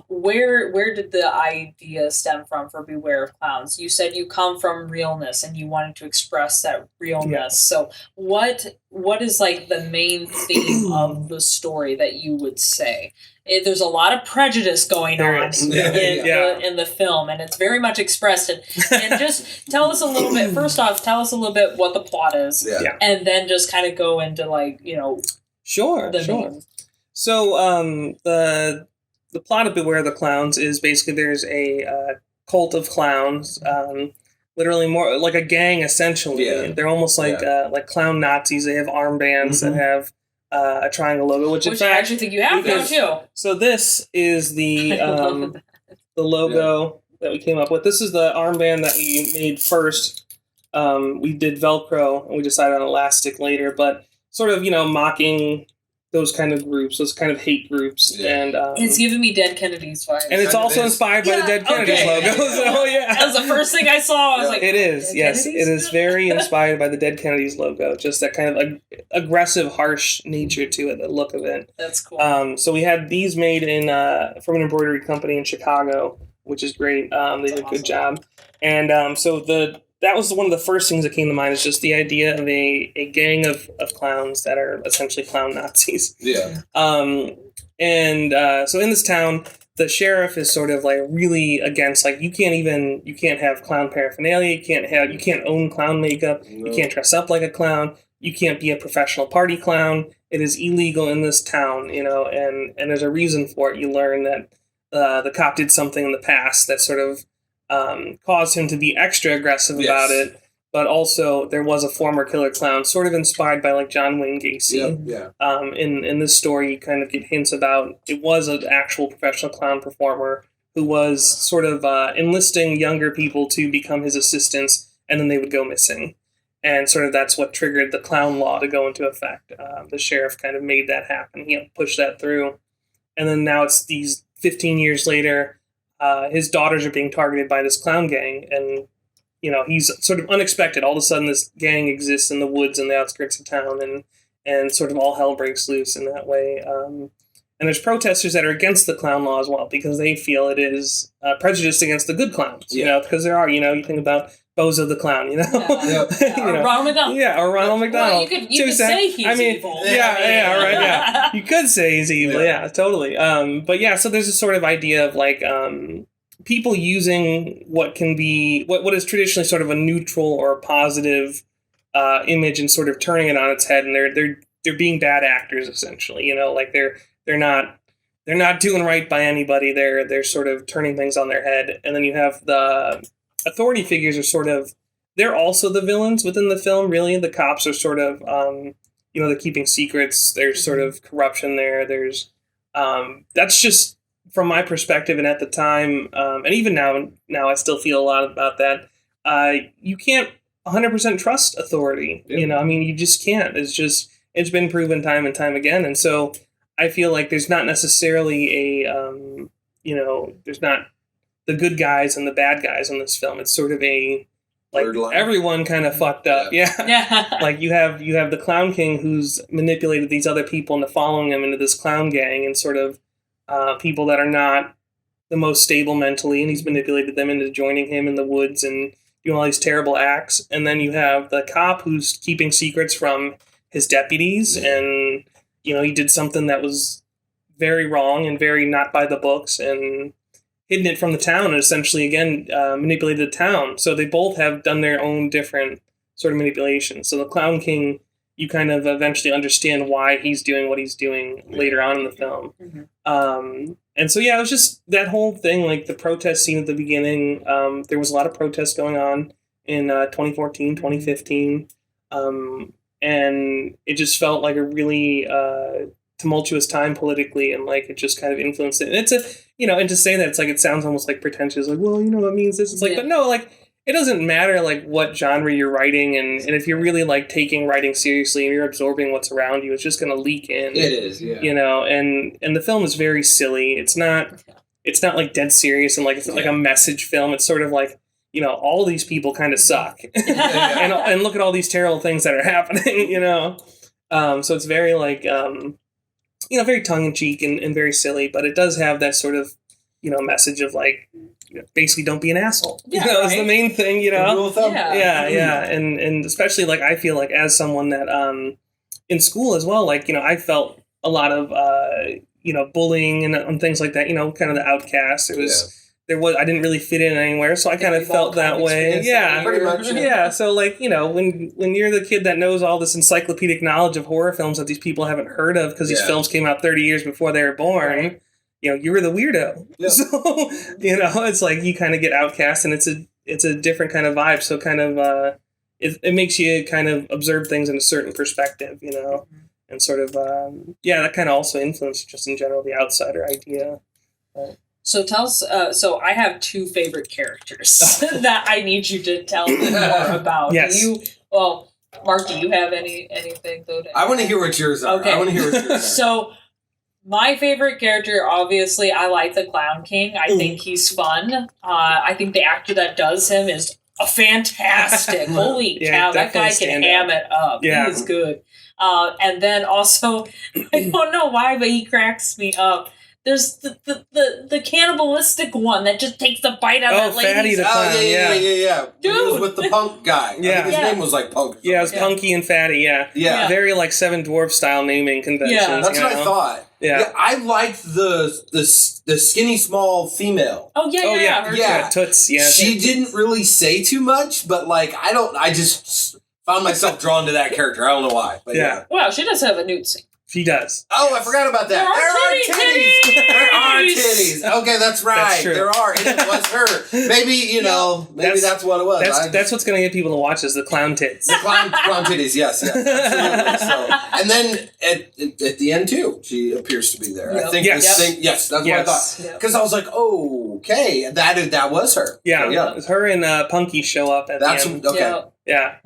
where did the idea stem from for Beware of Clowns? You said you come from realness and you wanted to express that realness. Yeah. So what is like the main theme of the story that you would say? There's a lot of prejudice going There on is. Yeah. in the film, and it's very much expressed. And just tell us a little bit. First off, tell us a little bit what the plot is, Yeah. and then just kind of go into like sure. the main. So the plot of Beware the Clowns is basically there's a cult of clowns, literally more like a gang essentially. Yeah. They're almost like clown Nazis. They have armbands that have a triangle logo, which in I fact, actually think you have now because- too. so this is the I love that. the logo that we came up with. This is the armband that we made first. We did Velcro and we decided on elastic later, but sort of mocking those kind of groups, those kind of hate groups, Yeah. and It's giving me Dead Kennedys vibes. and it's Kind of also is. inspired by the Dead Kennedys okay. logo. So yeah, That was the first thing I saw. I was Yeah. like, it is. Dead Yes, Kennedys? it is very inspired by the Dead Kennedys logo. Just that kind of aggressive, harsh nature to it, the look of it. That's cool. So we had these made in from an embroidery company in Chicago, which is great. They did a good job. And so that was one of the first things that came to mind, is just the idea of a gang of clowns that are essentially clown Nazis. Yeah. So in this town, the sheriff is sort of like really against, like, you can't have clown paraphernalia, you can't own clown makeup, you can't dress up like a clown, you can't be a professional party clown. It is illegal in this town, and there's a reason for it. You learn that the cop did something in the past that sort of caused him to be extra aggressive about it. But also, there was a former killer clown, sort of inspired by like John Wayne Gacy. Yeah. In this story, you kind of get hints about it was an actual professional clown performer who was sort of enlisting younger people to become his assistants, and then they would go missing. And sort of that's what triggered the clown law to go into effect. The sheriff kind of made that happen. He pushed that through. And then now it's these 15 years later, his daughters are being targeted by this clown gang, and he's sort of unexpected. All of a sudden, this gang exists in the woods and the outskirts of town, and sort of all hell breaks loose in that way. And there's protesters that are against the clown law as well, because they feel it is prejudiced against the good clowns. Because there are, you think about Bozo the Clown, Or Ronald McDonald. Yeah, or Ronald McDonald. Well, you could say he's evil. Yeah. You could say he's evil. Yeah, totally. But yeah, so there's this sort of idea of like people using what can be what is traditionally sort of a neutral or a positive image and sort of turning it on its head, and they're being bad actors essentially. You know, like they're not doing right by anybody. They're sort of turning things on their head. And then you have the authority figures are sort of, they're also the villains within the film. Really, the cops are sort of they're keeping secrets. There's sort of corruption there. There's that's just from my perspective, and at the time, and even now I still feel a lot about that. You can't 100% trust authority. Yeah. You know, I mean, you just can't. It's been proven time and time again. And so I feel like there's not necessarily there's not the good guys and the bad guys in this film. It's sort of a, like, everyone kind of fucked up. Yeah. Like you have the Clown King who's manipulated these other people into following him into this clown gang, and sort of people that are not the most stable mentally, and he's manipulated them into joining him in the woods and doing all these terrible acts. And then you have the cop who's keeping secrets from his deputies, and he did something that was very wrong and very not by the books, and hidden it from the town, and essentially again manipulated the town. So they both have done their own different sort of manipulation. So the Clown King, you kind of eventually understand why he's doing what he's doing later on in the film. Mm-hmm. And so, it was just that whole thing, like the protest scene at the beginning. There was a lot of protests going on in 2014, 2015. And it just felt like a really tumultuous time politically, and like it just kind of influenced it. And it's and to say that, it's like, it sounds almost like pretentious, like, well, it means this. It's like, but no, like, it doesn't matter like what genre you're writing, and if you're really like taking writing seriously and you're absorbing what's around you, it's just going to leak in. It is, yeah. And the film is very silly. It's not like dead serious and like it's like a message film. It's sort of like, all these people kind of suck, and look at all these terrible things that are happening. So it's very like very tongue in cheek and very silly, but it does have that sort of message of like, basically don't be an asshole. Is the main thing. And especially like I feel like as someone that in school as well, like I felt a lot of bullying and things like that. Kind of the outcast. It was. There was, I didn't really fit in anywhere, so I kind of felt that way. Yeah, pretty much. Yeah, so like when you're the kid that knows all this encyclopedic knowledge of horror films that these people haven't heard of because these films came out 30 years before they were born, you were the weirdo. Yeah. So it's like you kind of get outcast, and it's a different kind of vibe. So kind of it makes you kind of observe things in a certain perspective, and sort of that kind of also influenced just in general the outsider idea. So tell us. So I have two favorite characters that I need you to tell me more about. Yes. Mark, do you have anything though? I want to hear what yours are. Okay. I want to hear what yours are. So my favorite character, obviously, I like the Clown King. I think he's fun. I think the actor that does him is a fantastic. Holy cow, that guy can ham it up. Yeah. He is good. And then also, I don't know why, but he cracks me up. There's the cannibalistic one that just takes the bite out of that lady's... Yeah. Dude! He was with the punk guy. Yeah. I think his name was like Punk. Yeah, it was Punky and Fatty, Yeah. Very like Seven Dwarf style naming conventions. Yeah, that's what I thought. Yeah. I liked the skinny small female. Oh, yeah. Yeah. Toots, yeah. She didn't really say too much, but like, I just found myself drawn to that character. I don't know why. But yeah. Well, she does have a nude scene. She does. Oh, I forgot about that. There are titties. There are titties. Okay, that's right. That's true. There are. And it was her. Maybe, maybe that's what it was. That's what's going to get people to watch is the clown tits. The clown titties, yes. Absolutely. So, and then at the end, too, she appears to be there. Yep. I think yes, that's what I thought. Because I was like, okay, that was her. Yeah, so, her and Punky show up at the end. Okay. Yeah.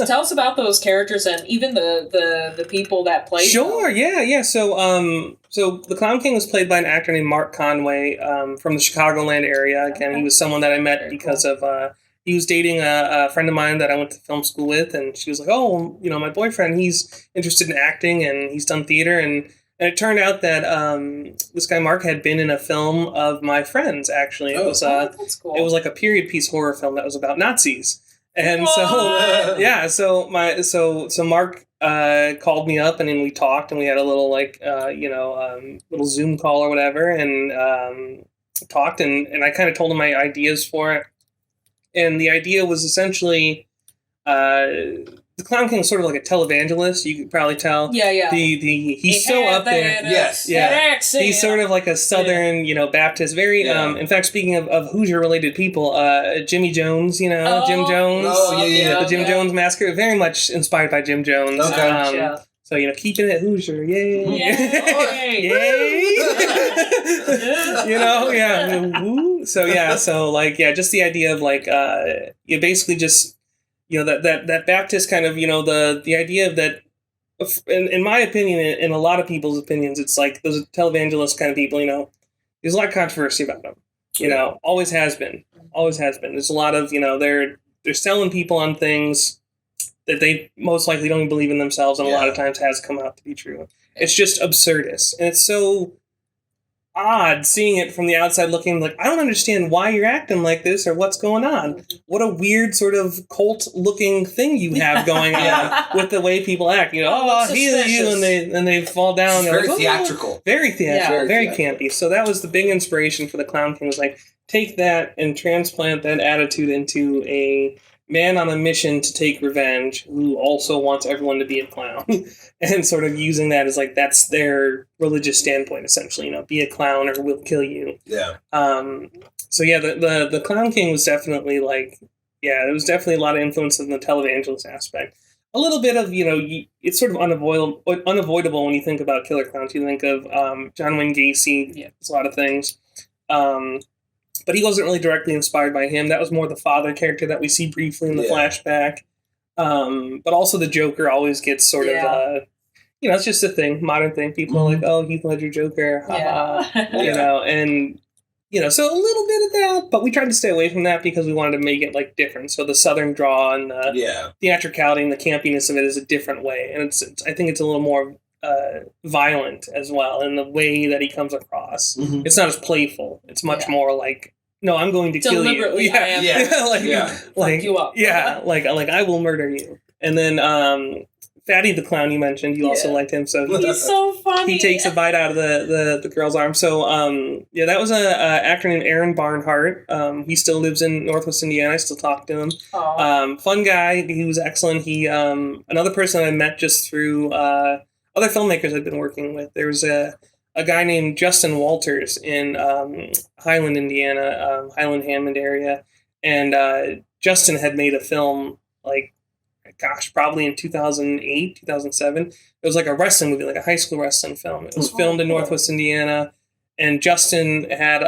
Tell us about those characters and even the people that play Sure, yeah. So the Clown King was played by an actor named Mark Conway from the Chicagoland area. Again, he was someone that I met because of he was dating a friend of mine that I went to film school with, and she was like, oh, my boyfriend, he's interested in acting and he's done theater, and it turned out that this guy Mark had been in a film of my friend's. Actually, it was that's cool. It was like a period piece horror film that was about Nazis. And so Mark called me up, and then we talked, and we had a little little Zoom call or whatever, and talked, and I kind of told him my ideas for it. And the idea was essentially the Clown King is sort of like a televangelist. You could probably tell. Yeah. He's so up there. Yes. Yeah. He's sort of like a Southern, Baptist. Very. In fact, speaking of Hoosier related people, Jimmy Jones. Jim Jones. Oh yeah. The Jim Jones Massacre. Very much inspired by Jim Jones. Okay. So, keeping it Hoosier, yay. Yay. Woo. So, just the idea of, you basically just, that Baptist kind of, the idea of that, in my opinion, in a lot of people's opinions, it's like those televangelist kind of people, there's a lot of controversy about them, always has been. There's a lot of, they're selling people on things that they most likely don't even believe in themselves, and a lot of times has come out to be true. It's just absurdist. And it's so odd seeing it from the outside looking like, I don't understand why you're acting like this or what's going on. What a weird sort of cult-looking thing you have going on with the way people act. Heal you, and they fall down. It's very theatrical. Very theatrical, Yeah. very campy. So that was the big inspiration for the Clown King, was like, take that and transplant that attitude into a man on a mission to take revenge who also wants everyone to be a clown, and sort of using that as like, that's their religious standpoint, essentially, be a clown or we'll kill you. Yeah. The Clown King was definitely there was definitely a lot of influence in the televangelist aspect. A little bit of, it's sort of unavoidable when you think about killer clowns. You think of John Wayne Gacy. Yeah. There's a lot of things. But he wasn't really directly inspired by him. That was more the father character that we see briefly in the flashback. But also the Joker always gets sort of, it's just a thing, modern thing. People are like, oh, Heath Ledger Joker. And, so a little bit of that. But we tried to stay away from that because we wanted to make it different. So the Southern draw and the theatricality and the campiness of it is a different way. And I think it's a little more violent as well in the way that he comes across. Mm-hmm. It's not as playful. It's much more like, no, I'm going to kill you. Fuck you up. I will murder you. And then Fatty the Clown you mentioned, you also liked him, so he's so funny. He takes a bite out of the girl's arm. So that was a actor named Aaron Barnhart. He still lives in Northwest Indiana. I still talk to him. Fun guy. He was excellent. He another person I met just through other filmmakers I've been working with. There was a guy named Justin Walters in Highland, Indiana, Highland Hammond area. And Justin had made a film, probably in 2008, 2007. It was like a wrestling movie, like a high school wrestling film. It was filmed in Northwest Indiana. And Justin had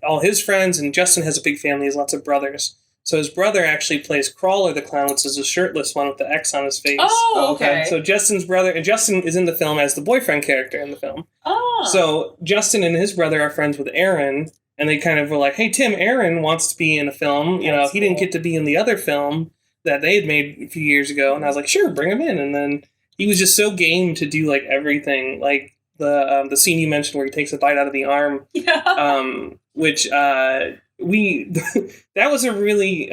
all his friends, and Justin has a big family. He has lots of brothers. So his brother actually plays Crawler the Clown, which is a shirtless one with the X on his face. Oh, okay. So Justin's brother, and Justin is in the film as the boyfriend character in the film. Oh. So Justin and his brother are friends with Aaron, and they kind of were like, hey, Tim, Aaron wants to be in a film. He didn't get to be in the other film that they had made a few years ago. And I was like, sure, bring him in. And then he was just so game to do everything, like the scene you mentioned where he takes a bite out of the arm. Yeah. Which... that was a really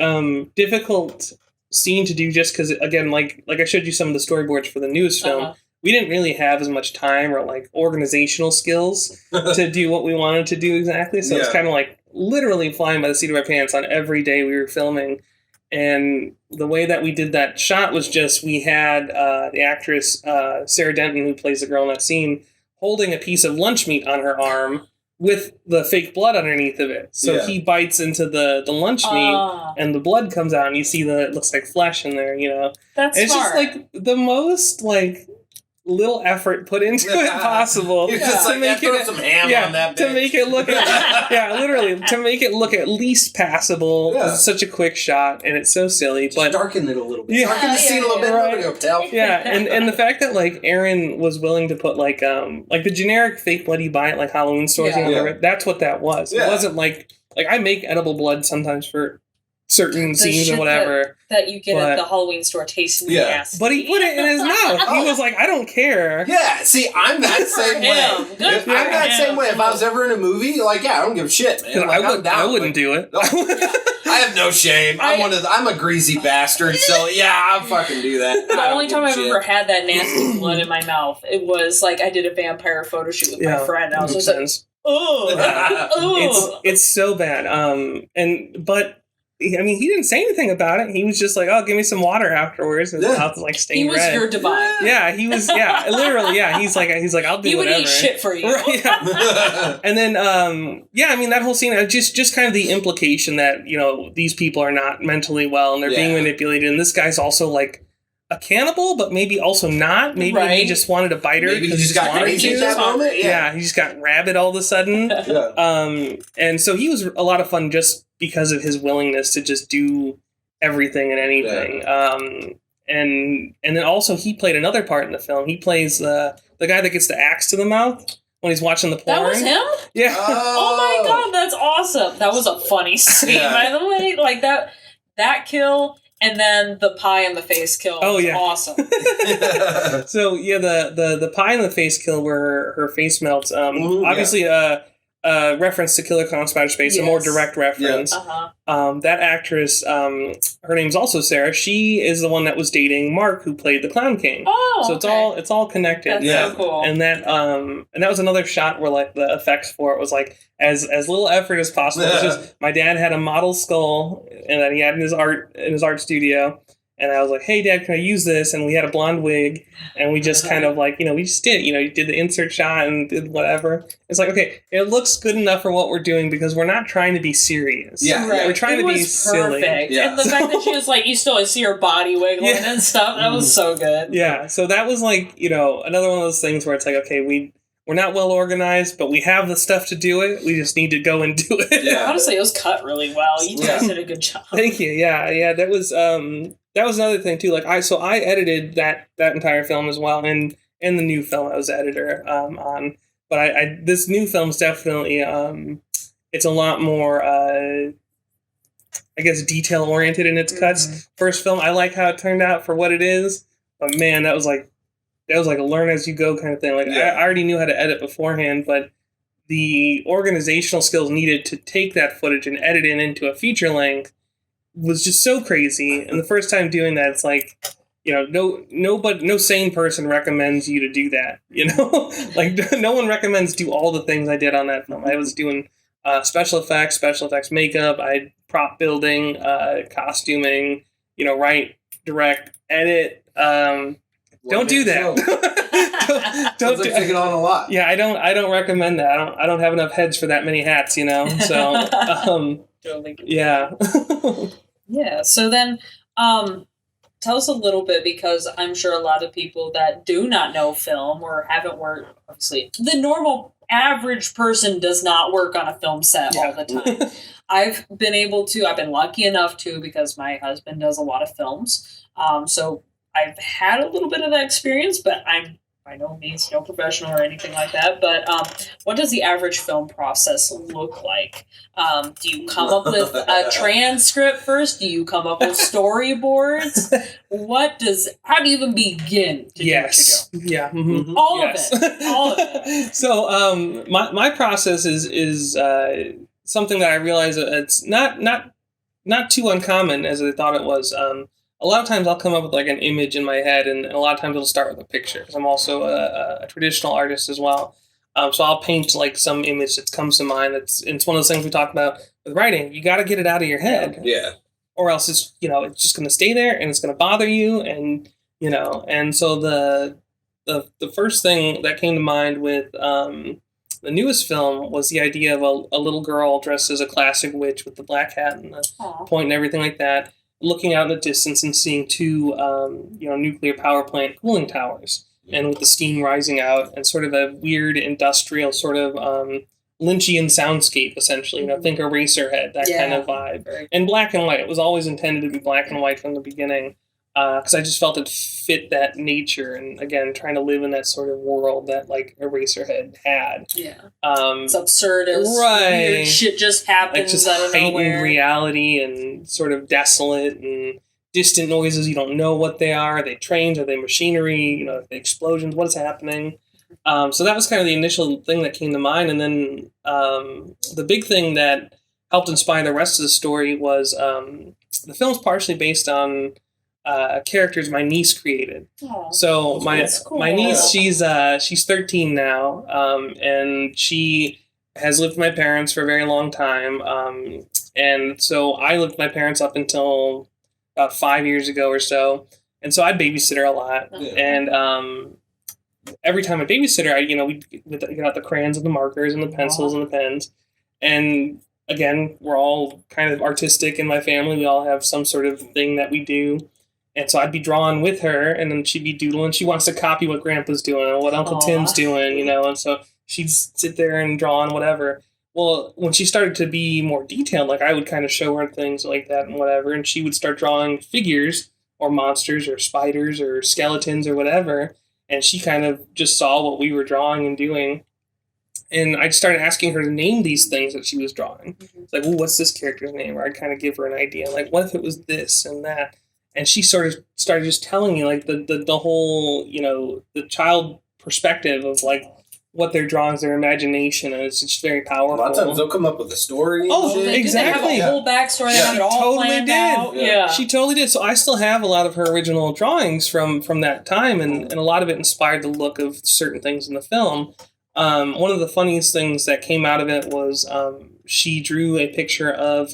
difficult scene to do, just because, again, like I showed you some of the storyboards for the newest film. We didn't really have as much time or organizational skills to do what we wanted to do exactly. So it's kind of literally flying by the seat of our pants on every day we were filming. And the way that we did that shot was just, we had the actress Sarah Denton, who plays the girl in that scene, holding a piece of lunch meat on her arm with the fake blood underneath of it. So he bites into the lunch meat, and the blood comes out, and you see it looks like flesh in there, That's it's smart. just the most little effort put into it possible. You're just to make throw some ham on that bitch. To make it look literally to make it look at least passable. It's such a quick shot, and it's so silly. Just but darken it a little bit. Darken the scene a little bit. Nobody will tell. Yeah, and the fact that Aaron was willing to put the generic fake blood you buy at Halloween stores and whatever, that's what that was. It wasn't like I make edible blood sometimes for certain scenes or whatever that you get at the Halloween store tasting nasty. But he put it in his mouth. He was like, I don't care. Yeah, see, I'm that same way. I'm that same way. If I was ever in a movie, I don't give a shit, man. I wouldn't do it. I have no shame. I'm a greasy bastard, so I'll fucking do that. The only time I've ever had that nasty blood in my mouth, it was I did a vampire photo shoot with my friend. I was just it's so bad. But he didn't say anything about it. He was just like, "Oh, give me some water afterwards." And his mouth was like He stained was red. your divine. Yeah, he was. Yeah, literally. Yeah, he's like, "I'll do He would whatever." eat shit for you. Right, yeah. And then, that whole scene, just kind of the implication that these people are not mentally well and they're being manipulated, and this guy's also like a cannibal, but maybe also not. Maybe he just wanted to bite her. Maybe he just got crazy at that moment. Yeah, he just got rabid all of a sudden. And so he was a lot of fun just because of his willingness to just do everything and anything. And then also he played another part in the film. He plays the guy that gets the axe to the mouth when he's watching the porn. That was him? Yeah. Oh my god, that's awesome. That was a funny scene, by the way. Like that kill. And then the pie in the face kill. Oh yeah, awesome. So yeah, the pie in the face kill where her face melts. Obviously, reference to Killer Clown Spider Space, a more direct reference. That actress, her name's also Sarah. She is the one that was dating Mark, who played the Clown King. Oh, so it's all connected. That's so cool. And that was another shot where like the effects for it was like as little effort as possible. It was just my dad had a model skull and that he had in his art studio. And I was like, "Hey, Dad, can I use this?" And we had a blonde wig, and we just kind of like, we just did, you did the insert shot and did whatever. It's like, okay, it looks good enough for what we're doing because we're not trying to be serious. Yeah, right. We're trying to be silly. Yeah. And the fact that she was like, you still see her body wiggling and stuff, that was so good. Yeah, so that was like, another one of those things where it's like, okay, we're not well organized, but we have the stuff to do it. We just need to go and do it. Yeah. Honestly, it was cut really well. You guys did a good job. Thank you. Yeah, that was another thing too. Like I edited that entire film as well, and the new film I was editor on. But I this new film's definitely it's a lot more I guess detail oriented in its cuts. First film, I like how it turned out for what it is, but man, that was like a learn as you go kind of thing. Like I already knew how to edit beforehand, but the organizational skills needed to take that footage and edit it into a feature length was just so crazy. And the first time doing that, it's like, no sane person recommends you to do that. Like no one recommends do all the things I did on that film. I was doing special effects makeup, I prop building, costuming, write, direct, edit. Don't do that. don't do taking on a lot. Yeah, I don't recommend that. I don't have enough heads for that many hats, So yeah. Yeah. So then tell us a little bit, because I'm sure a lot of people that do not know film or haven't worked, obviously the normal average person does not work on a film set all the time. I've been lucky enough to, because my husband does a lot of films. So I've had a little bit of that experience, but I'm by no means no professional or anything like that. But what does the average film process look like? Do you come up with a transcript first? Do you come up with storyboards? How do you even begin to do what you do? Yeah. Mm-hmm. All of it. So my process is something that I realize it's not too uncommon as I thought it was. A lot of times I'll come up with like an image in my head, and a lot of times it'll start with a picture, because I'm also a traditional artist as well. So I'll paint like some image that comes to mind. It's one of those things we talked about with writing. You got to get it out of your head, or else it's just going to stay there and it's going to bother you, and And so the first thing that came to mind with the newest film was the idea of a little girl dressed as a classic witch with the black hat and the point and everything like that, looking out in the distance and seeing two, nuclear power plant cooling towers, and with the steam rising out, and sort of a weird industrial sort of Lynchian soundscape, essentially. Think Eraserhead, that kind of vibe. And black and white. It was always intended to be black and white from the beginning, because I just felt it fit that nature, and again, trying to live in that sort of world that like Eraserhead had. Yeah. It's absurd as weird shit just happens like just out of heightened nowhere. Reality and sort of desolate and distant noises. You don't know what they are. Are they trains? Are they machinery? Are they explosions? What is happening? So that was kind of the initial thing that came to mind. And then the big thing that helped inspire the rest of the story was the film's partially based on characters my niece created. So my niece, she's 13 now, and she has lived with my parents for a very long time. And so I lived with my parents up until about 5 years ago or so. And so I'd babysit her a lot. Yeah. And every time I babysit her, we'd get out the crayons and the markers and the pencils and the pens. And again, we're all kind of artistic in my family. We all have some sort of thing that we do. And so I'd be drawing with her, and then she'd be doodling. She wants to copy what Grandpa's doing or what Uncle Tim's doing, and so she'd sit there and draw and whatever. Well, when she started to be more detailed, like I would kind of show her things like that and whatever, and she would start drawing figures or monsters or spiders or skeletons or whatever, and she kind of just saw what we were drawing and doing. And I started asking her to name these things that she was drawing. It's like, well, what's this character's name? Or I'd kind of give her an idea, like, what if it was this and that? And she sort of started just telling me, like, the whole, the child perspective of, like, what they're drawing is their imagination, and it's just very powerful. A lot of times they'll come up with a story. Oh, and shit. exactly. They have a whole backstory. Yeah. They have it all Totally planned did. out. Yeah. She totally did. So I still have a lot of her original drawings from that time, and a lot of it inspired the look of certain things in the film. One of the funniest things that came out of it was she drew a picture of,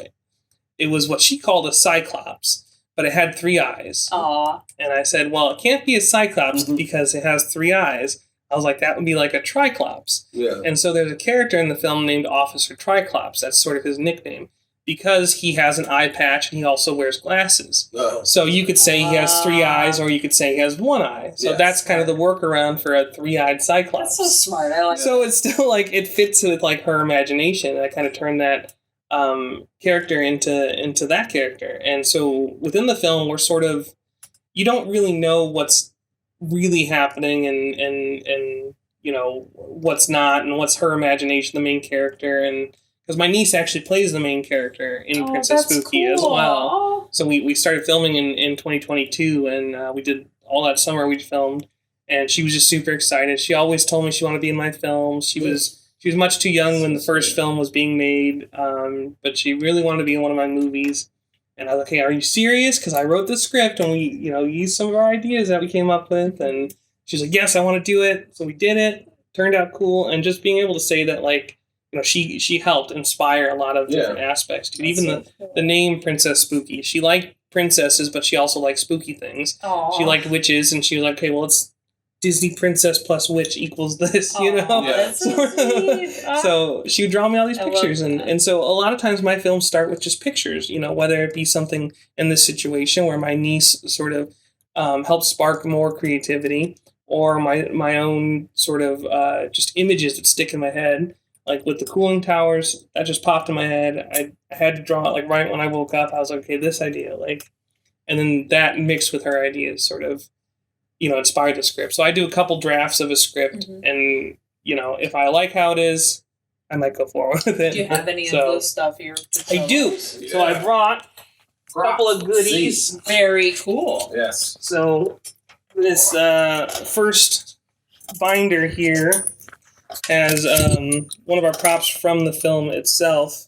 it was what she called a cyclops, but it had 3 eyes. Aww. And I said, well, it can't be a cyclops because it has 3 eyes. I was like, that would be like a triclops. Yeah. And so there's a character in the film named Officer Triclops. That's sort of his nickname, because he has an eye patch and he also wears glasses. So you could say he has 3 eyes, or you could say he has 1 eye. So that's kind of the workaround for a 3-eyed cyclops. That's so smart. I like So it's still like, it fits with like her imagination. And I kind of turned that character into that character. And so within the film, we're sort of, you don't really know what's really happening and what's not, and what's her imagination, the main character. And because my niece actually plays the main character in Princess Spooky as well. So we started filming in 2022, and we did all that summer we filmed, and she was just super excited. She always told me she wanted to be in my film. She was much too young when the first film was being made, but she really wanted to be in one of my movies. And I was like, hey, are you serious? Because I wrote the script, and we, used some of our ideas that we came up with. And she's like, yes, I want to do it. So we did it. Turned out cool. And just being able to say that, like, she helped inspire a lot of different aspects. Dude. Even the name Princess Spooky. She liked princesses, but she also liked spooky things. Aww. She liked witches, and she was like, okay, well, it's Disney princess plus witch equals this, That's so sweet. So she would draw me all these pictures, and so a lot of times my films start with just pictures, whether it be something in this situation where my niece sort of helps spark more creativity, or my own sort of just images that stick in my head, like with the cooling towers, that just popped in my head. I had to draw it like right when I woke up. I was like, okay, this idea, like, and then that mixed with her ideas sort of inspired the script. So I do a couple drafts of a script, and, if I like how it is, I might go forward with it. Do you have any of those stuff here? I do. Yeah. So I brought a couple of goodies. Very cool. Yes. So this first binder here has one of our props from the film itself.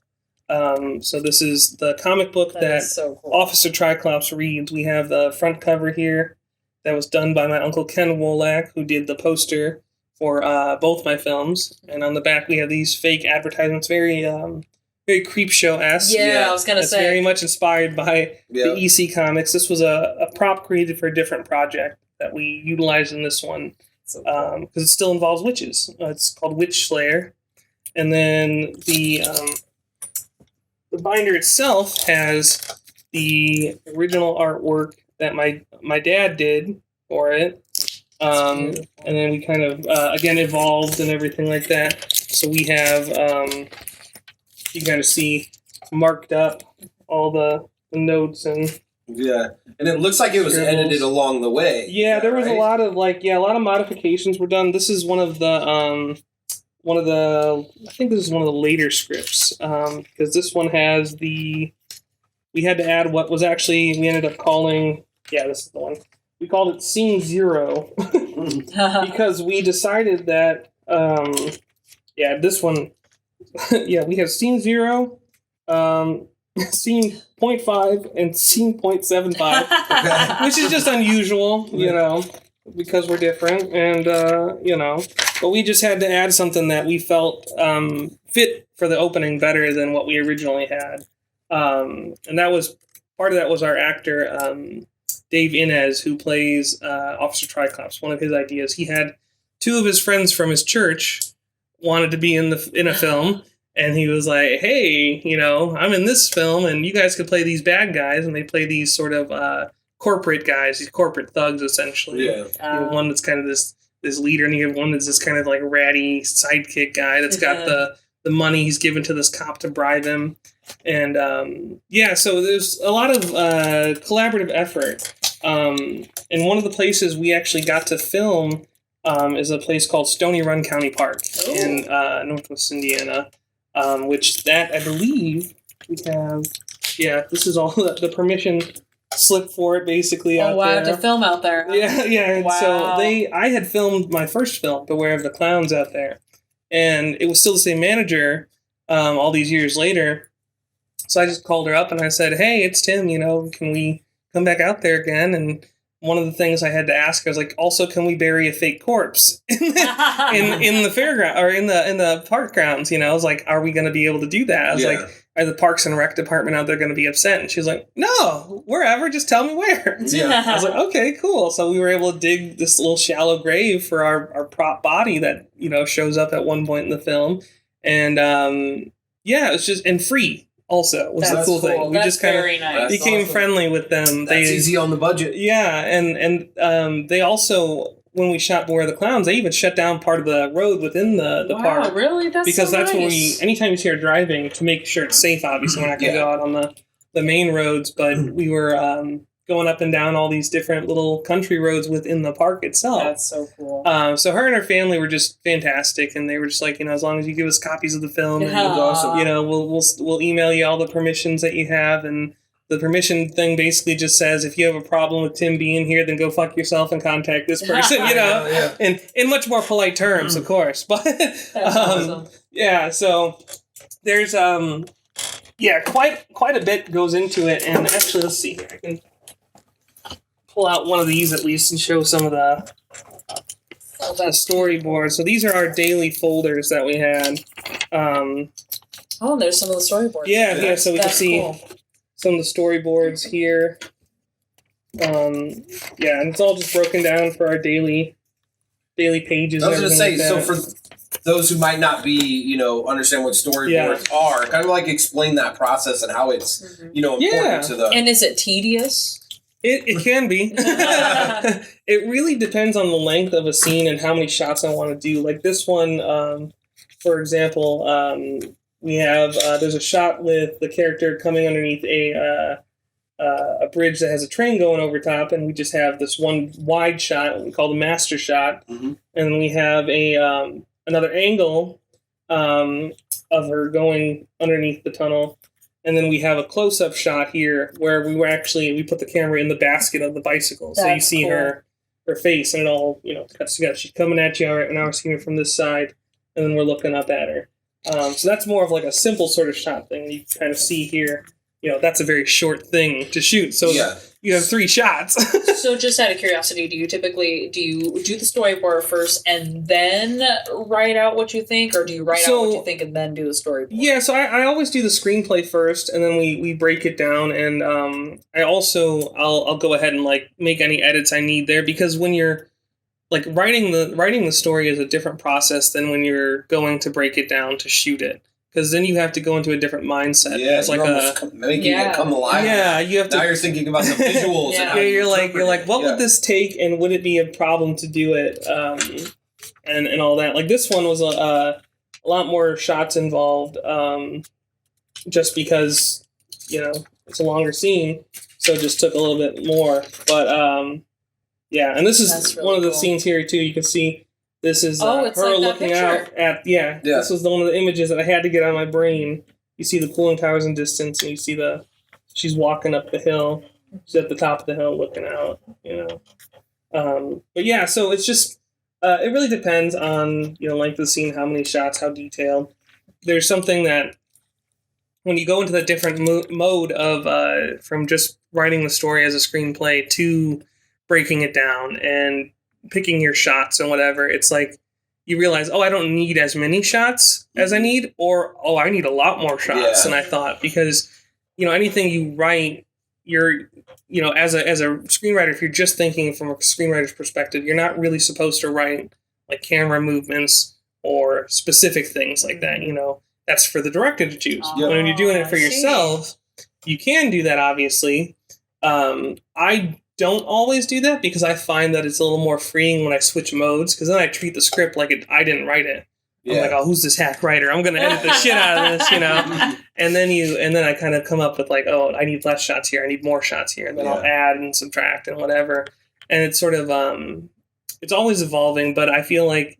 So this is the comic book that so cool. Officer Triclops reads. We have the front cover here. That was done by my uncle Ken Wolak, who did the poster for both my films. And on the back, we have these fake advertisements, very creep show-esque. Yeah, I was gonna say. It's very much inspired by the EC comics. This was a prop created for a different project that we utilized in this one, because it still involves witches. It's called Witch Slayer. And then the binder itself has the original artwork that my dad did for it, and then we kind of again evolved and everything like that. So we have you kind of see marked up all the notes and and it looks like it was scribbles. edited along the way. Yeah, there was a lot of a lot of modifications were done. This is one of the I think this is one of the later scripts, because this one has we had to add what was actually, we ended up calling, this is the one. We called it Scene 0 because we decided that, this one, we have Scene 0, Scene 0.5, and Scene 0.75, which is just unusual, because we're different, and, but we just had to add something that we felt fit for the opening better than what we originally had. And that was part of that was our actor Dave Inez, who plays Officer Triclops. One of his ideas, he had two of his friends from his church wanted to be in a film, and he was like, "Hey, I'm in this film, and you guys could play these bad guys," and they play these sort of corporate guys, these corporate thugs, essentially. Yeah. You have one that's kind of this leader, and you have one that's this kind of like ratty sidekick guy that's got the money he's given to this cop to bribe him. And so there's a lot of collaborative effort. And one of the places we actually got to film is a place called Stony Run County Park in Northwest Indiana, which that I believe we have. Yeah, this is all the permission slip for it, basically. Oh, wow, to film out there. Huh? Yeah. And wow. So I had filmed my first film, Beware of the Clowns, out there, and it was still the same manager all these years later. So I just called her up and I said, "Hey, it's Tim. Can we come back out there again?" And one of the things I had to ask, I was like, "Also, can we bury a fake corpse in the fairground or in the park grounds?" I was like, "Are we going to be able to do that?" I was like, "Are the Parks and Rec department out there going to be upset?" And she was like, "No, wherever. Just tell me where." Yeah. I was like, "Okay, cool." So we were able to dig this little shallow grave for our prop body that shows up at one point in the film, and it was just and free. Also, was the cool thing. We That's just kind of nice. became friendly with them. That's easy on the budget. Yeah, and they also, when we shot Beware the Clowns, they even shut down part of the road within the park. Wow, really? Because that's nice. where anytime you see her driving, to make sure it's safe, obviously, we're not going to go out on the main roads, but we were going up and down all these different little country roads within the park itself. That's so cool. So her and her family were just fantastic, and they were just like, as long as you give us copies of the film, and, awesome. we'll email you all the permissions that you have, and the permission thing basically just says, if you have a problem with Tim being here, then go fuck yourself and contact this person, and in much more polite terms, of course. But That's awesome. Yeah, so there's quite a bit goes into it, and actually, let's see here, I can pull out one of these at least and show some of the storyboards. So these are our daily folders that we had. There's some of the storyboards. Yeah, so we can see cool. some of the storyboards here. And it's all just broken down for our daily pages. I was going to say, like so for those who might not be, understand what storyboards are, kind of like explain that process and how it's, important to the... And is it tedious? It can be. It really depends on the length of a scene and how many shots I want to do. Like this one, for example, we have there's a shot with the character coming underneath a bridge that has a train going over top, and we just have this one wide shot, what we call the master shot, and then we have a another angle of her going underneath the tunnel. And then we have a close-up shot here where we put the camera in the basket of the bicycle. So you see her face, and it all, cuts together. She's coming at you, all right, and now we're seeing her from this side, and then we're looking up at her. So that's more of like a simple sort of shot thing. You kind of see here, that's a very short thing to shoot. So you have 3 shots. So just out of curiosity, do you do the storyboard first and then write out what you think, or do you write out what you think and then do the storyboard? Yeah, so I always do the screenplay first, and then we break it down, and I'll go ahead and like make any edits I need there, because when you're like writing the story is a different process than when you're going to break it down to shoot it. Because then you have to go into a different mindset. Yeah, it's like making it come alive. Yeah, you have to. Now you're thinking about the visuals. Yeah. And how you're like, what would this take, and would it be a problem to do it, and all that. Like this one was a lot more shots involved, just because it's a longer scene, so it just took a little bit more. But and this is really one of the scenes here too. You can see. This is her like looking out at, this was one of the images that I had to get out of my brain. You see the cooling towers in distance, and you see she's walking up the hill. She's at the top of the hill looking out, But so it's just, it really depends on, length of the scene, how many shots, how detailed. There's something that, when you go into the different mode of, from just writing the story as a screenplay to breaking it down and picking your shots and whatever, it's like you realize, I don't need as many shots as I need, or I need a lot more shots than I thought, because anything you write, you're, as a screenwriter, if you're just thinking from a screenwriter's perspective, you're not really supposed to write like camera movements or specific things like that. That's for the director to choose. When you're doing it for yourself, you can do that, obviously. I don't always do that because I find that it's a little more freeing when I switch modes, because then I treat the script like I didn't write it. I'm like, oh, who's this hack writer? I'm going to edit the shit out of this, And then I kind of come up with like, oh, I need less shots here. I need more shots here. And then I'll add and subtract and whatever. And it's sort of, it's always evolving, but I feel like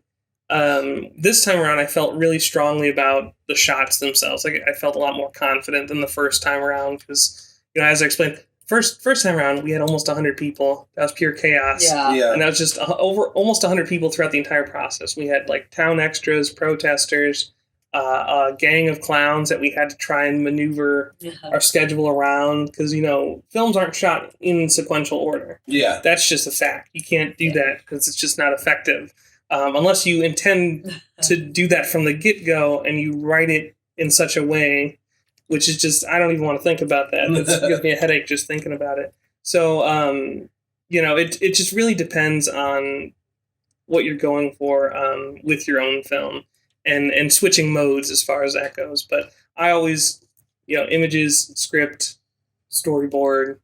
this time around I felt really strongly about the shots themselves. Like I felt a lot more confident than the first time around because, as I explained, First time around, we had almost 100 people. That was pure chaos. Yeah. And that was just over almost 100 people throughout the entire process. We had like town extras, protesters, a gang of clowns that we had to try and maneuver our schedule around because, films aren't shot in sequential order. Yeah. That's just a fact. You can't do that because it's just not effective. Unless you intend to do that from the get-go and you write it in such a way, which is just, I don't even want to think about that. It gives me a headache just thinking about it. So, it just really depends on what you're going for with your own film and switching modes as far as that goes. But I always, images, script, storyboard,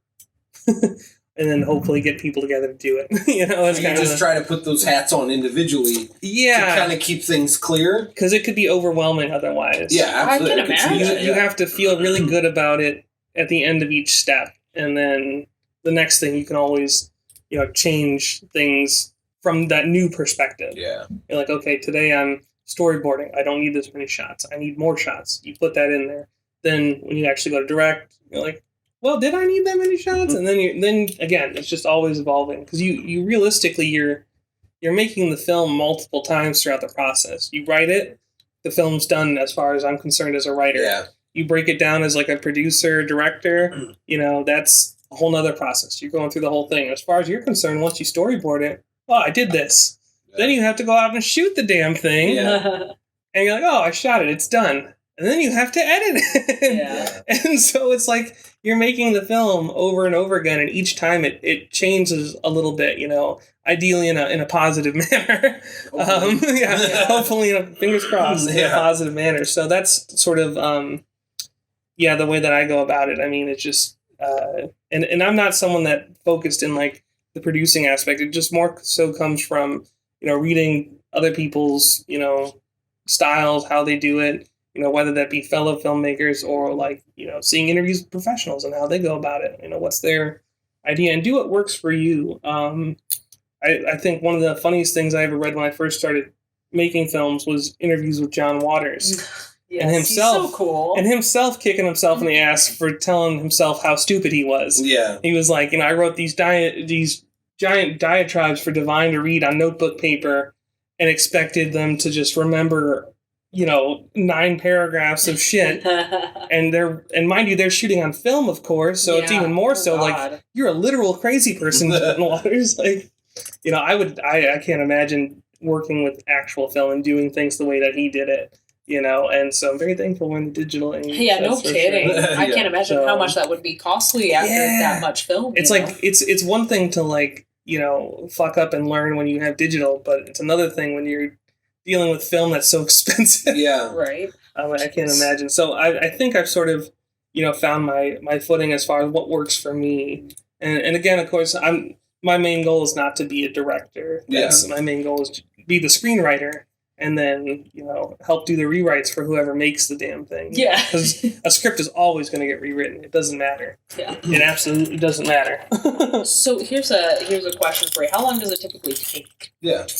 and then hopefully get people together to do it. It's you just try to put those hats on individually. Yeah. To kind of keep things clear. Because it could be overwhelming otherwise. Yeah, absolutely. I can imagine. You have to feel really good about it at the end of each step. And then the next thing you can always, change things from that new perspective. Yeah. You're like, okay, today I'm storyboarding. I don't need this many shots. I need more shots. You put that in there. Then when you actually go to direct, you're like, well, did I need that many shots? And then again, it's just always evolving because you realistically you're making the film multiple times throughout the process. You write it, the film's done as far as I'm concerned as a writer. Yeah. You break it down as like a producer, director, that's a whole nother process. You're going through the whole thing. As far as you're concerned, once you storyboard it, oh, I did this. Yeah. Then you have to go out and shoot the damn thing. Yeah. And you're like, oh, I shot it. It's done. And then you have to edit it. Yeah. And so it's like you're making the film over and over again, and each time it changes a little bit, ideally in a positive manner. Hopefully, fingers crossed, in a positive manner. So that's sort of, the way that I go about it. I mean, it's just, and I'm not someone that focused in like the producing aspect. It just more so comes from, reading other people's, styles, how they do it. Whether that be fellow filmmakers or like, seeing interviews with professionals and how they go about it, what's their idea, and do what works for you. I think one of the funniest things I ever read when I first started making films was interviews with John Waters. Yes, and himself, he's so cool. And himself kicking himself in the ass for telling himself how stupid he was. Yeah. He was like, I wrote these giant diatribes for Divine to read on notebook paper and expected them to just remember 9 paragraphs of shit. and mind you, they're shooting on film, of course, so it's even more so like you're a literal crazy person, John Waters. Like, I can't imagine working with actual film and doing things the way that he did it. And so I'm very thankful we're in the digital age. Yeah, no kidding. Sure. I can't imagine how much that would be costly after that much film. It's like it's one thing to like, fuck up and learn when you have digital, but it's another thing when you're dealing with film that's so expensive. Yeah. Right. I can't imagine. So I think I've sort of, found my footing as far as what works for me. And again, of course, my main goal is not to be a director. My main goal is to be the screenwriter and then, help do the rewrites for whoever makes the damn thing. Yeah. Because a script is always going to get rewritten. It doesn't matter. Yeah. It absolutely doesn't matter. So here's a question for you. How long does it typically take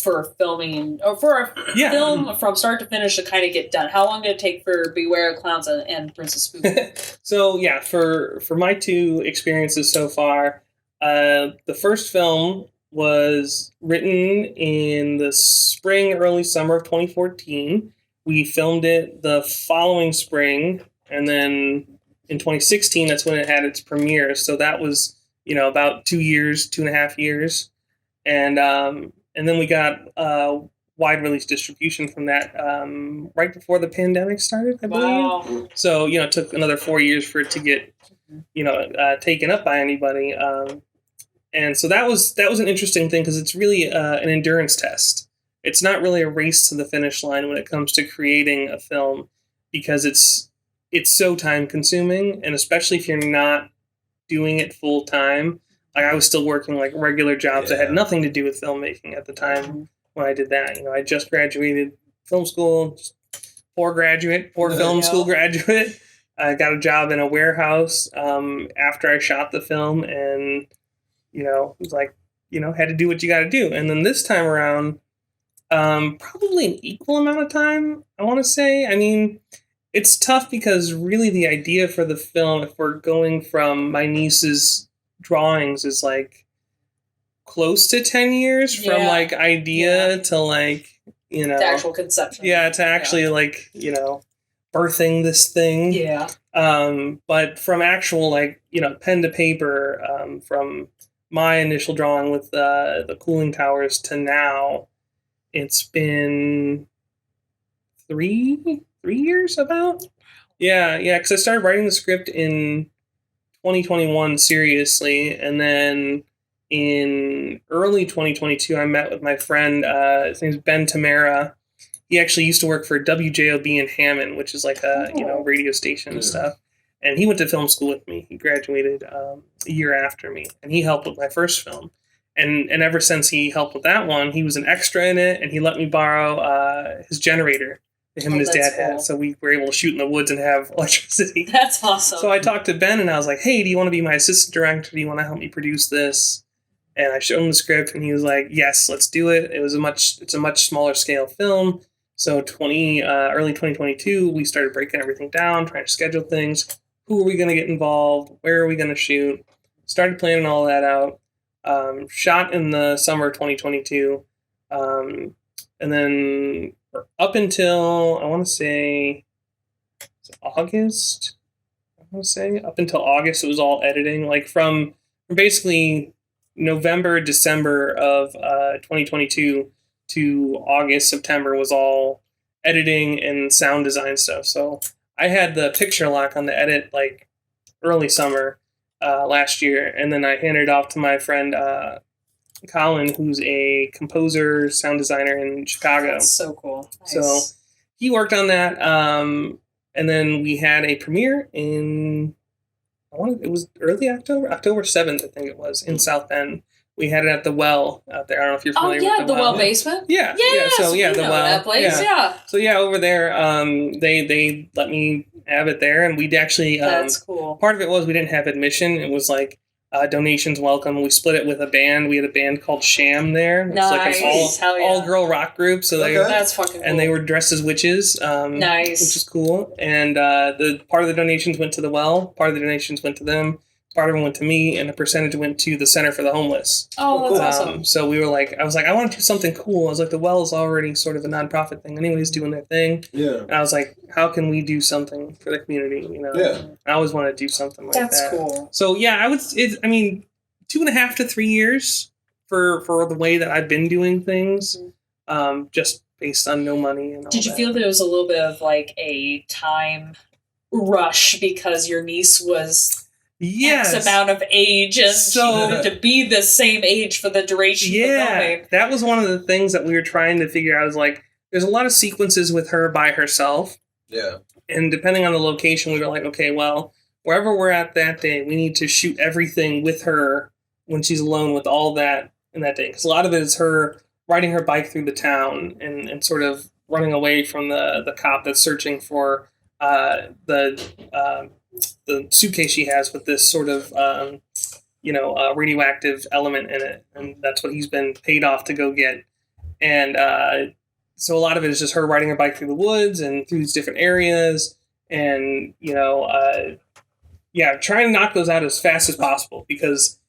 for filming, or for a film from start to finish to kind of get done? How long did it take for Beware of Clowns and Princess Spook? So, for my 2 experiences so far, the first film was written in the spring, early summer of 2014. We filmed it the following spring, and then in 2016, that's when it had its premiere. So that was, about 2.5 years. And then we got wide release distribution from that right before the pandemic started, I believe. Wow. So, it took another 4 years for it to get, taken up by anybody. And so that was an interesting thing because it's really an endurance test. It's not really a race to the finish line when it comes to creating a film because it's so time consuming, and especially if you're not doing it full time. Like I was still working like regular jobs that had nothing to do with filmmaking at the time when I did that. I just graduated film school, poor film school graduate. I got a job in a warehouse after I shot the film, and it was like had to do what you got to do. And then this time around, probably an equal amount of time, I want to say. I mean, it's tough because really the idea for the film, if we're going from my niece's drawings, is like close to 10 years from like idea to like, the actual conception. Yeah, to actually like, birthing this thing. Yeah. But from actual like, pen to paper, from my initial drawing with the cooling towers to now, it's been 3 years about. Yeah, because I started writing the script in 2021 seriously, and then in early 2022 I met with my friend, his name's Ben Tamara. He actually used to work for WJOB in Hammond, which is like a radio station and stuff. And he went to film school with me. He graduated a year after me, and he helped with my first film. And ever since he helped with that one, he was an extra in it, and he let me borrow his generator that him and his dad had. So we were able to shoot in the woods and have electricity. That's awesome. So I talked to Ben, and I was like, hey, do you want to be my assistant director? Do you want to help me produce this? And I showed him the script, and he was like, yes, let's do it. It's a much smaller scale film. So early 2022, we started breaking everything down, trying to schedule things. Who are we going to get involved? Where are we going to shoot? Started planning all that out. Shot in the summer of 2022. And then up until, I want to say, August? Up until August, it was all editing. Like from basically November, December of 2022 to August, September was all editing and sound design stuff. So I had the picture lock on the edit like early summer last year, and then I handed it off to my friend Colin, who's a composer, sound designer in Chicago. That's so cool. Nice. So he worked on that, and then we had a premiere in it was early October 7th, I think it was, in South Bend. We had it at the Well out there. I don't know if you're familiar with the Well. Well basement. Yeah. So the Well. That place. Yeah. So over there, they let me have it there, and we'd actually. That's cool. Part of it was we didn't have admission. It was like donations welcome. We split it with a band. We had a band called Sham there. Nice. It's like an all girl rock group. So that's fucking cool. And they were dressed as witches. Nice. Which is cool. And the part of the donations went to the Well. Part of the donations went to them. Part of it went to me, and a percentage went to the Center for the Homeless. Oh, that's awesome. So we were like, I was like, I want to do something cool. I was like, the Well is already sort of a nonprofit thing. Anybody's doing their thing. Yeah. And I was like, how can we do something for the community? Yeah. I always want to do something like that. That's cool. So yeah, 2.5 to 3 years for the way that I've been doing things, just based on no money and all Did you that. feel there was a little bit of like a time rush because your niece was X amount of age and she needed to be the same age for the duration of the filming? That was one of the things that we were trying to figure out. Is like, there's a lot of sequences with her by herself. Yeah. And depending on the location, we were like, okay, well, wherever we're at that day, we need to shoot everything with her when she's alone with all that in that day. Because a lot of it is her riding her bike through the town and sort of running away from the cop that's searching for the suitcase she has with this sort of, radioactive element in it. And that's what he's been paid off to go get. And so a lot of it is just her riding her bike through the woods and through these different areas. And, trying to knock those out as fast as possible because,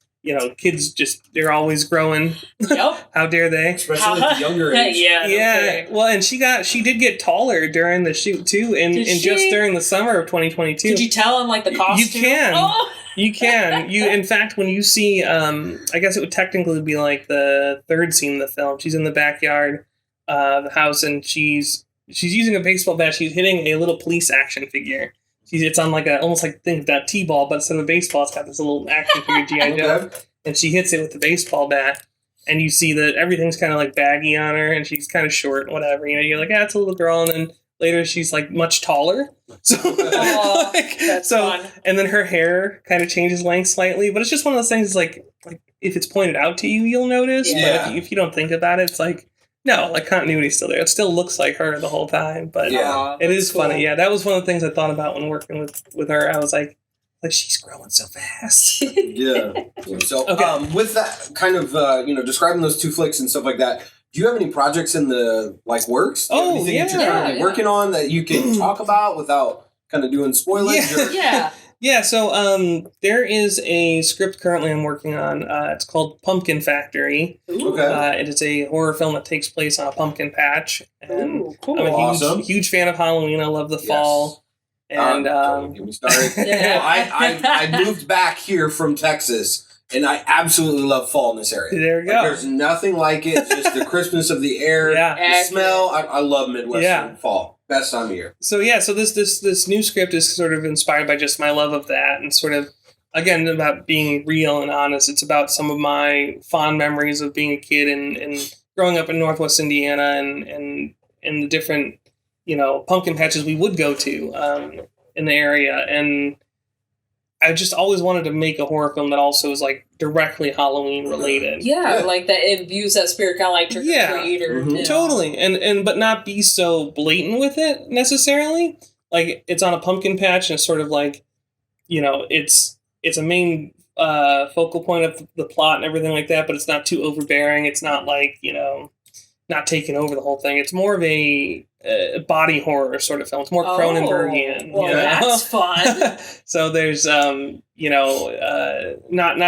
kids they're always growing. Yep. How dare they? Especially at the younger age. Yeah. Well, and she did get taller during the shoot too, and just during the summer of 2022. Did you tell him like the costume? You can. Oh! You can. In fact, when you see, I guess it would technically be like the third scene of the film. She's in the backyard the house, and she's using a baseball bat. She's hitting a little police action figure. It's on like almost like think of that T-ball, but instead of a baseball, it's got this little action figure G.I. Joe, and she hits it with the baseball bat. And you see that everything's kind of like baggy on her, and she's kind of short and whatever. You're like, it's a little girl, and then later she's like much taller. So, that's fun. And then her hair kind of changes length slightly, but it's just one of those things. Like if it's pointed out to you, you'll notice. Yeah. But if you don't think about it, it's like no, like continuity's still there. It still looks like her the whole time, but it is cool. funny. Yeah, that was one of the things I thought about when working with her. I was like she's growing so fast. Yeah. So with that kind of describing those two flicks and stuff like that, do you have any projects in the works? Anything that you're currently working on that you can talk about without kind of doing spoilers? Yeah. So there is a script currently I'm working on. It's called Pumpkin Factory. Okay. It is a horror film that takes place on a pumpkin patch. And cool. I'm a huge fan of Halloween. I love the fall. And don't get me started. I moved back here from Texas, and I absolutely love fall in this area. There you go. There's nothing like it. Just the crispness of the air, the smell. I love Midwestern fall. Best time of year. So this new script is sort of inspired by just my love of that, and sort of again about being real and honest. It's about some of my fond memories of being a kid and growing up in Northwest Indiana and the different pumpkin patches we would go to in the area. And I just always wanted to make a horror film that also is like directly Halloween related. Yeah, like that it views that spirit kind of like trick or treat or totally. And but not be so blatant with it necessarily. Like it's on a pumpkin patch and it's sort of like, it's a main focal point of the plot and everything like that, but it's not too overbearing. It's not like, not taking over the whole thing. It's more of a body horror sort of film. It's more Cronenbergian. Well, that's fun. So there's, not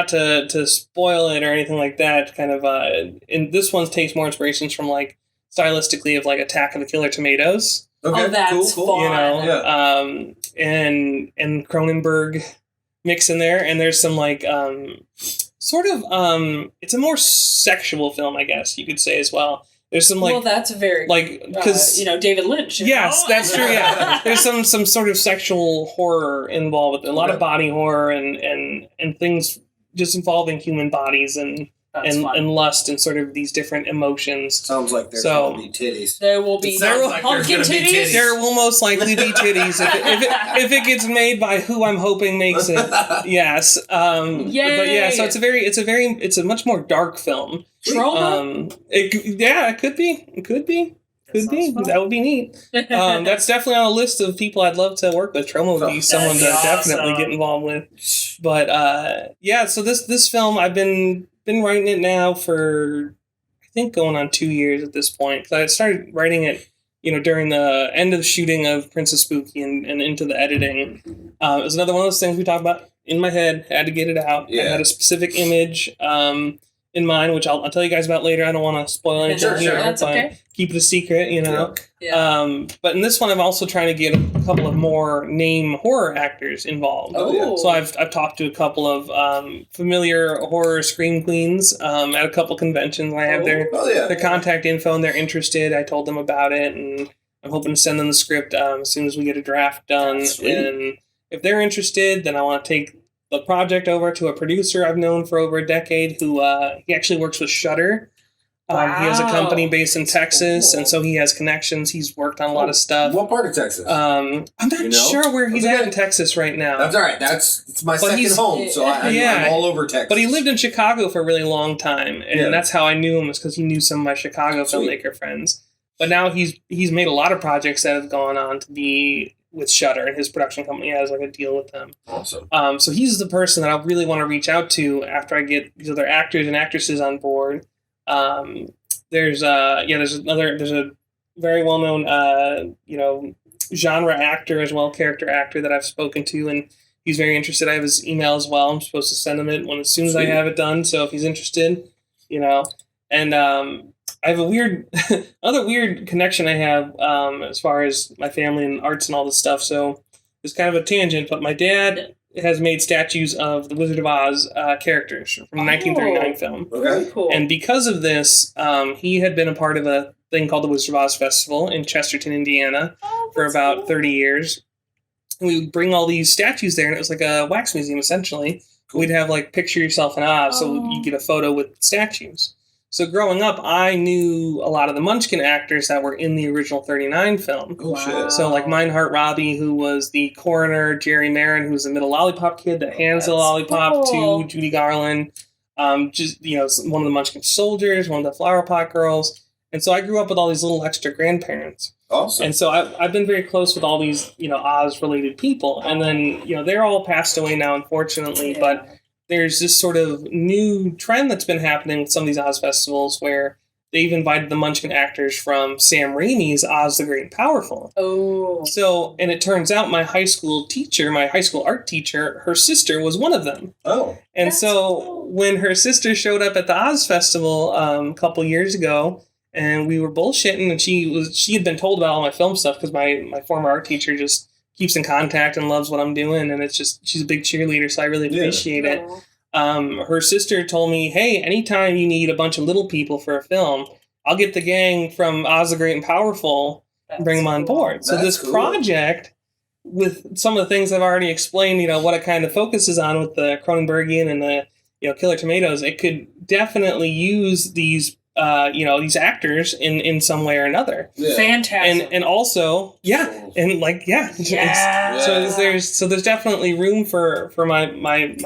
to spoil it or anything like that. Kind of, and this one takes more inspirations from like stylistically of like Attack of the Killer Tomatoes. Okay, that's cool. fun. And Cronenberg mix in there, and there's some like it's a more sexual film, I guess you could say as well. There's some like that's very because David Lynch. Yes, that's true. Yeah, there's some sort of sexual horror involved with it. A lot of body horror and things just involving human bodies and lust and sort of these different emotions. Sounds like there's going to be titties. There will be pumpkin titties. There will most likely be titties if it gets made by who I'm hoping makes it. Yes. Yay. But yeah, so it's a much more dark film. Trauma? It could be. It could be. Could be. Fun. That would be neat. That's definitely on a list of people I'd love to work with. Trauma would be someone to definitely get involved with. But so this film I've been writing it now for I think going on 2 years at this point. Because I started writing it, during the end of the shooting of Princess Spooky and into the editing. It was another one of those things we talked about in my head. Had to get it out. Yeah. I had a specific image in mind, which I'll tell you guys about later. I don't want to spoil anything here. That's okay. Keep it a secret, Yeah. But in this one, I'm also trying to get a couple of more name horror actors involved. Oh, yeah. So I've talked to a couple of familiar horror scream queens at a couple conventions. I have their contact info and they're interested. I told them about it and I'm hoping to send them the script as soon as we get a draft done. Sweet. And if they're interested, then I want to take the project over to a producer I've known for over a decade who he actually works with Shudder. He has a company based in Texas, and so he has connections. He's worked on a lot of stuff. What part of Texas? I'm not sure where he's at in Texas right now. That's all right. It's my second home, so I'm all over Texas. But he lived in Chicago for a really long time, and that's how I knew him, was because he knew some of my Chicago filmmaker friends. But now he's made a lot of projects that have gone on to be with Shudder, and his production company has like a deal with them. Awesome. So he's the person that I really want to reach out to after I get these other actors and actresses on board. There's a very well-known genre actor as well, character actor that I've spoken to, and he's very interested. I have his email as well. I'm supposed to send him it as soon as I have it done. So if he's interested, and I have another weird connection I have as far as my family and arts and all this stuff. So it's kind of a tangent, but my dad has made statues of the Wizard of Oz characters from the 1939 film. Very cool. And because of this, he had been a part of a thing called the Wizard of Oz Festival in Chesterton, Indiana, for about cool. 30 years. And we would bring all these statues there, and it was like a wax museum, essentially. Cool. We'd have, like, picture yourself in Oz, so you get a photo with statues. So growing up, I knew a lot of the Munchkin actors that were in the original 39 film. Oh, shit. So, like, Meinhardt Robbie, who was the coroner, Jerry Marin, who was the middle lollipop kid that hands the lollipop to Judy Garland, just, you know, one of the Munchkin soldiers, one of the Flower Pot girls. And so I grew up with all these little extra grandparents. Awesome. And so I've been very close with all these, you know, Oz-related people. And then, you know, they're all passed away now, unfortunately, but there's this sort of new trend that's been happening with some of these Oz festivals where they've invited the Munchkin actors from Sam Raimi's Oz the Great and Powerful. Oh. So, and it turns out my high school art teacher, her sister was one of them. Oh. And so when her sister showed up at the Oz Festival a couple years ago, and we were bullshitting, and she had been told about all my film stuff because my former art teacher just keeps in contact and loves what I'm doing, and it's just, she's a big cheerleader, so I really appreciate it. Her sister told me, hey, anytime you need a bunch of little people for a film, I'll get the gang from Oz the Great and Powerful and bring them on board. So this project, with some of the things I've already explained, you know, what it kind of focuses on with the Cronenbergian and the, you know, Killer Tomatoes, it could definitely use these you know, these actors in some way or another. Yeah. Fantastic. And also, and like, so there's definitely room for my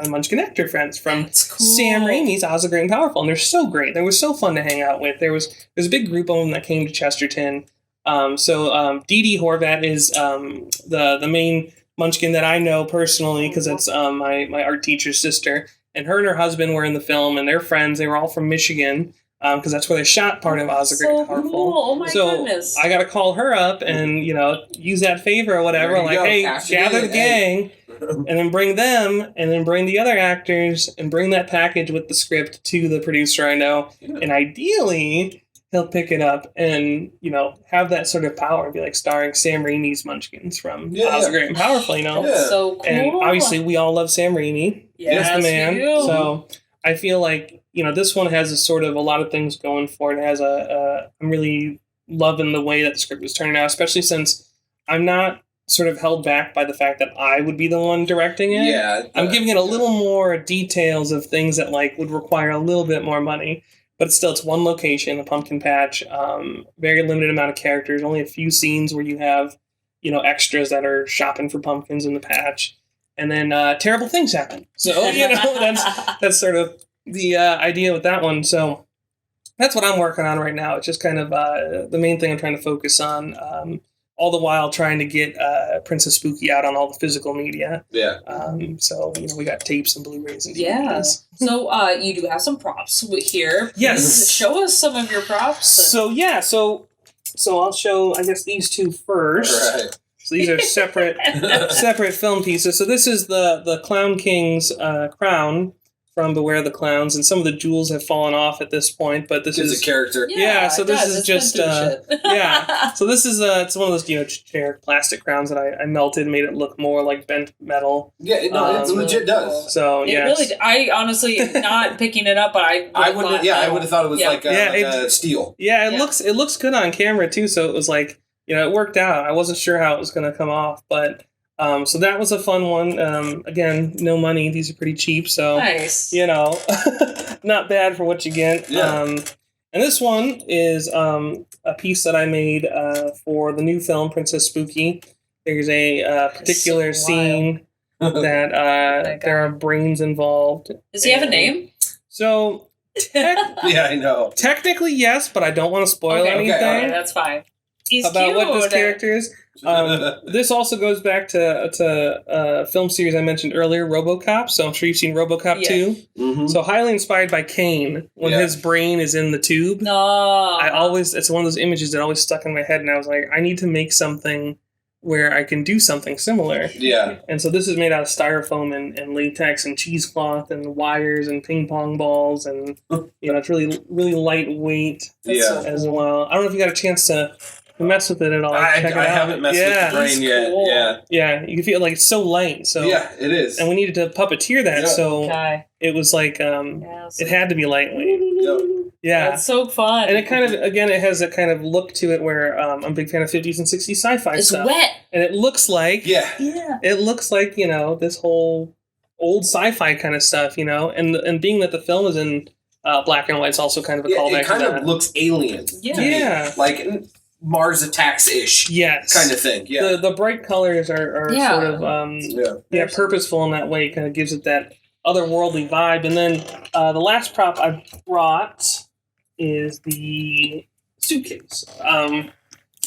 Munchkin actor friends from Sam Raimi's Oz the Great and Powerful, and they're so great. They were so fun to hang out with. There's a big group of them that came to Chesterton. Dee Dee Horvat is the main Munchkin that I know personally because it's my art teacher's sister, and her husband were in the film, and they're friends. They were all from Michigan. Because that's where they shot part of Oz the Great and Powerful. Cool. Oh my goodness. I got to call her up and, you know, use that favor or whatever. Like, hey, gather the gang and then bring them and then bring the other actors and bring that package with the script to the producer I know. Yeah. And ideally, he'll pick it up and, you know, have that sort of power. Be like starring Sam Raimi's Munchkins from Oz the Great and Powerful, you know? That's so cool. And obviously, we all love Sam Raimi. Yes, he's the man. we do. So I feel like, you know, this one has a lot of things going for it. It has I'm really loving the way that the script is turning out, especially since I'm not sort of held back by the fact that I would be the one directing it. Yeah. I'm giving it a little more details of things that like would require a little bit more money, but it's one location, a pumpkin patch, very limited amount of characters, only a few scenes where you have, you know, extras that are shopping for pumpkins in the patch. And then terrible things happen. So, you know, that's sort of the idea with that one. So that's what I'm working on right now. It's just kind of the main thing I'm trying to focus on, all the while trying to get Princess Spooky out on all the physical media. Yeah. So, you know, we got tapes and Blu-rays and DVDs. Yeah. So you do have some props here. Yes. Please show us some of your props. So I'll show, I guess, these two first. Right. So these are separate film pieces. So this is the Clown King's crown from Beware the Clowns, and some of the jewels have fallen off at this point, but this is a character. Yeah, so this is just so this is it's one of those, you know, generic plastic crowns that I melted and made it look more like bent metal. Yeah, it legit does. So it really. I honestly not picking it up, but I would have thought it was like steel. Yeah, it looks good on camera too. So it was like, you know, it worked out. I wasn't sure how it was going to come off, but so that was a fun one. Again, no money. These are pretty cheap, so nice. You know, not bad for what you get. Yeah. And this one is a piece that I made for the new film Princess Spooky. There's a particular scene that there are brains involved. Does he have a name? So, yeah, I know. Technically, yes, but I don't want to spoil anything. Okay, that's fine. He's about cute. What this character is. This also goes back to a film series I mentioned earlier, RoboCop. So I'm sure you've seen RoboCop 2. Mm-hmm. So highly inspired by Kane when his brain is in the tube. No, it's one of those images that always stuck in my head, and I was like, I need to make something where I can do something similar. Yeah. And so this is made out of styrofoam and latex and cheesecloth and wires and ping pong balls, and you know, it's really, really lightweight as well. I don't know if you got a chance to can mess with it at all. I Check it out. haven't messed with the brain yet. Cool. Yeah. Yeah, you can feel like it's so light. So Yeah, it is. and we needed to puppeteer that, Yeah. so Okay. it was like it had to be lightweight. Yep. Yeah. That's so fun. And it kind of, again, it has a kind of look to it where I'm a big fan of 50s and 60s sci-fi it's stuff. wet. And it looks like, Yeah. it looks like, this whole old sci-fi kind of stuff, and being that the film is in black and white, it's also kind of a callback It kind to of that. looks alien. Yeah. Like Mars Attacks-ish. Yes. Kind of thing. Yeah. The bright colors are sort of purposeful in that way. It kind of gives it that otherworldly vibe. And then the last prop I brought is the suitcase.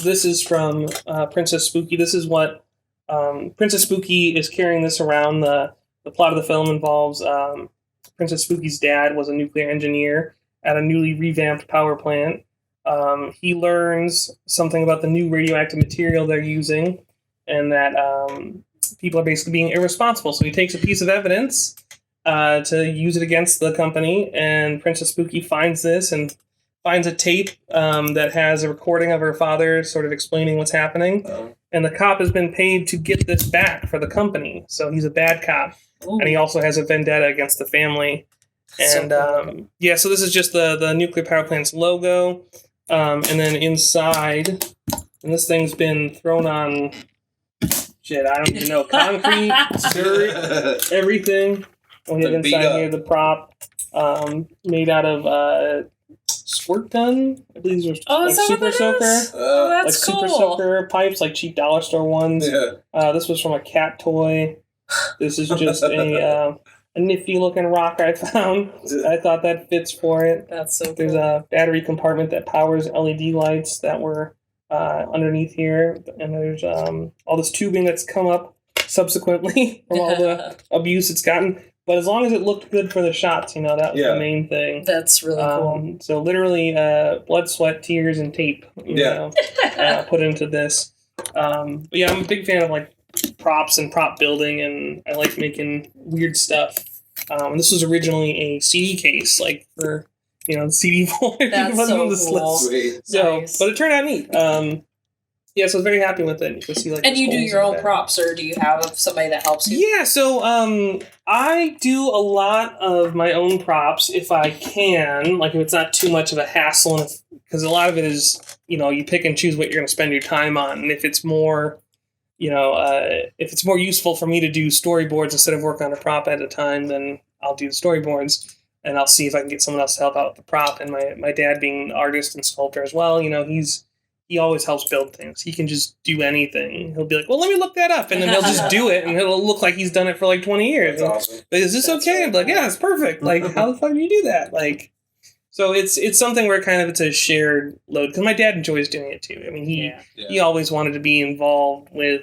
This is from Princess Spooky. This is what Princess Spooky is carrying this around. The plot of the film involves Princess Spooky's dad was a nuclear engineer at a newly revamped power plant. He learns something about the new radioactive material they're using, and that people are basically being irresponsible. So he takes a piece of evidence to use it against the company, and Princess Spooky finds this and finds a tape that has a recording of her father sort of explaining what's happening. And the cop has been paid to get this back for the company. So he's a bad cop. Ooh. And he also has a vendetta against the family. And so this is just the nuclear power plant's logo. And then inside, and this thing's been thrown on, I don't even know, concrete, dirt, everything. We have inside here the prop made out of squirt gun. I believe these are super soaker. That's like cool. super soaker pipes, like cheap dollar store ones. Yeah. This was from a cat toy. This is just a nifty looking rock I found. I thought that fits for it. That's so cool. There's a battery compartment that powers LED lights that were underneath here, and there's all this tubing that's come up subsequently from all the abuse it's gotten. But as long as it looked good for the shots, that was the main thing. That's really cool. So literally blood, sweat, tears, and tape put into this. But yeah, I'm a big fan of like props and prop building, and I like making weird stuff. And this was originally a CD case, like for the CD folder. That's so cool. So, Nice. but it turned out neat. So I was very happy with it. You can see, like, and you do holes your in own the back. props, or do you have somebody that helps you? Yeah, so I do a lot of my own props if I can, like if it's not too much of a hassle, because a lot of it is, you pick and choose what you're going to spend your time on, and if it's more, if it's more useful for me to do storyboards instead of work on a prop at a time, then I'll do the storyboards, and I'll see if I can get someone else to help out with the prop. And my dad, being an artist and sculptor as well, he always helps build things. He can just do anything. He'll be like, well, let me look that up. And then he'll just do it, and it'll look like he's done it for like 20 years. That's awesome. But is this okay? I'm like, yeah, it's perfect. Like, how the fuck do you do that? Like, so it's something where kind of it's a shared load. Because my dad enjoys doing it too. I mean, he always wanted to be involved with,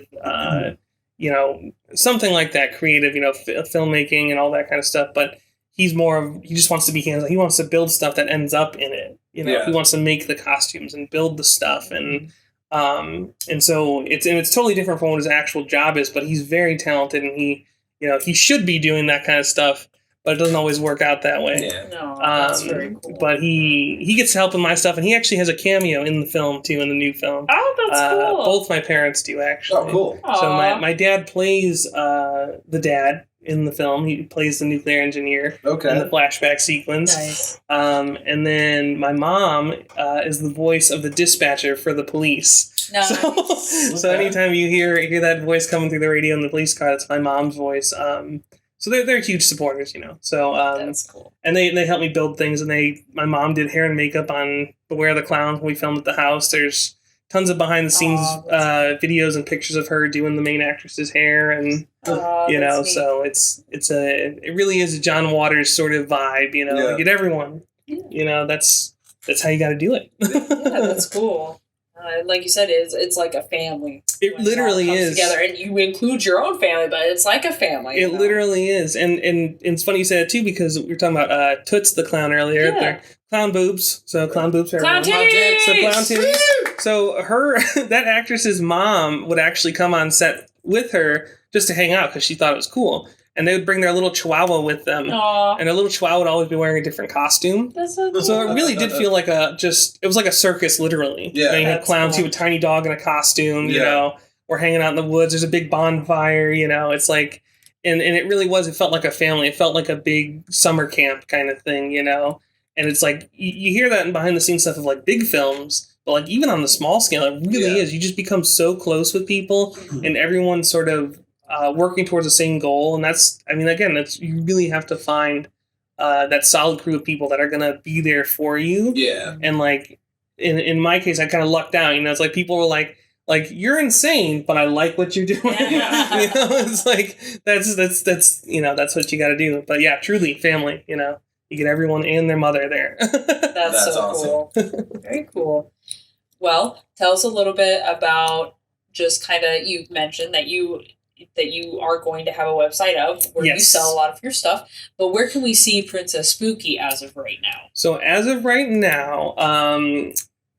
something like that, creative, filmmaking and all that kind of stuff. But he just wants to be hands-on. He wants to build stuff that ends up in it. He wants to make the costumes and build the stuff, and so it's totally different from what his actual job is. But he's very talented, and he should be doing that kind of stuff, but it doesn't always work out that way. Yeah. No, that's very cool. But he gets to help with my stuff, and he actually has a cameo in the film too, in the new film. Oh, that's cool. Both my parents do, actually. Oh, cool. So Aw. my dad plays the dad in the film. He plays the nuclear engineer in the flashback sequence. Nice. And then my mom is the voice of the dispatcher for the police. Nice. So anytime you hear that voice coming through the radio in the police car, that's my mom's voice. So they're huge supporters, So That's cool. and they help me build things. And my mom did hair and makeup on Beware the Clown when we filmed at the house. There's tons of behind the scenes videos and pictures of her doing the main actress's hair, and so it really is a John Waters sort of vibe, get everyone, that's how you got to do it. Yeah, that's cool. Like you said, it's like a family. It literally is together, and you include your own family, but it's like a family. It literally is, and it's funny you said it too, because we were talking about Toots the clown earlier. Yeah. They're clown boobs, so clown boobs are Clown everyone. titties! So clown titties. So that actress's mom would actually come on set with her just to hang out because she thought it was cool. and they would bring their little chihuahua with them. Aw, And their little chihuahua would always be wearing a different costume. that's so cool. So it really did feel like it was like a circus, literally. Yeah. You had That's clowns, cool. you had a tiny dog in a costume, you Yeah. know, we're hanging out in the woods, there's a big bonfire, you know, it's like, and it really was, it felt like a family, it felt like a big summer camp kind of thing, you know, and it's like, you hear that in behind the scenes stuff of like big films, but like even on the small scale, it really is, you just become so close with people, and everyone's sort of working towards the same goal, and that's, I mean, again, that's, you really have to find that solid crew of people that are going to be there for you. Yeah. And like, in my case, I kind of lucked out, you know, it's like people were like, you're insane, but I like what you're doing. Yeah. You know, it's like, that's, you know, that's what you got to do. But yeah, truly family, you know, you get everyone and their mother there. That's so awesome. cool. Very cool. Well, tell us a little bit about just kind of, you mentioned that you are going to have a website of where you Yes. sell a lot of your stuff, but where can we see Princess Spooky as of right now? So as of right now,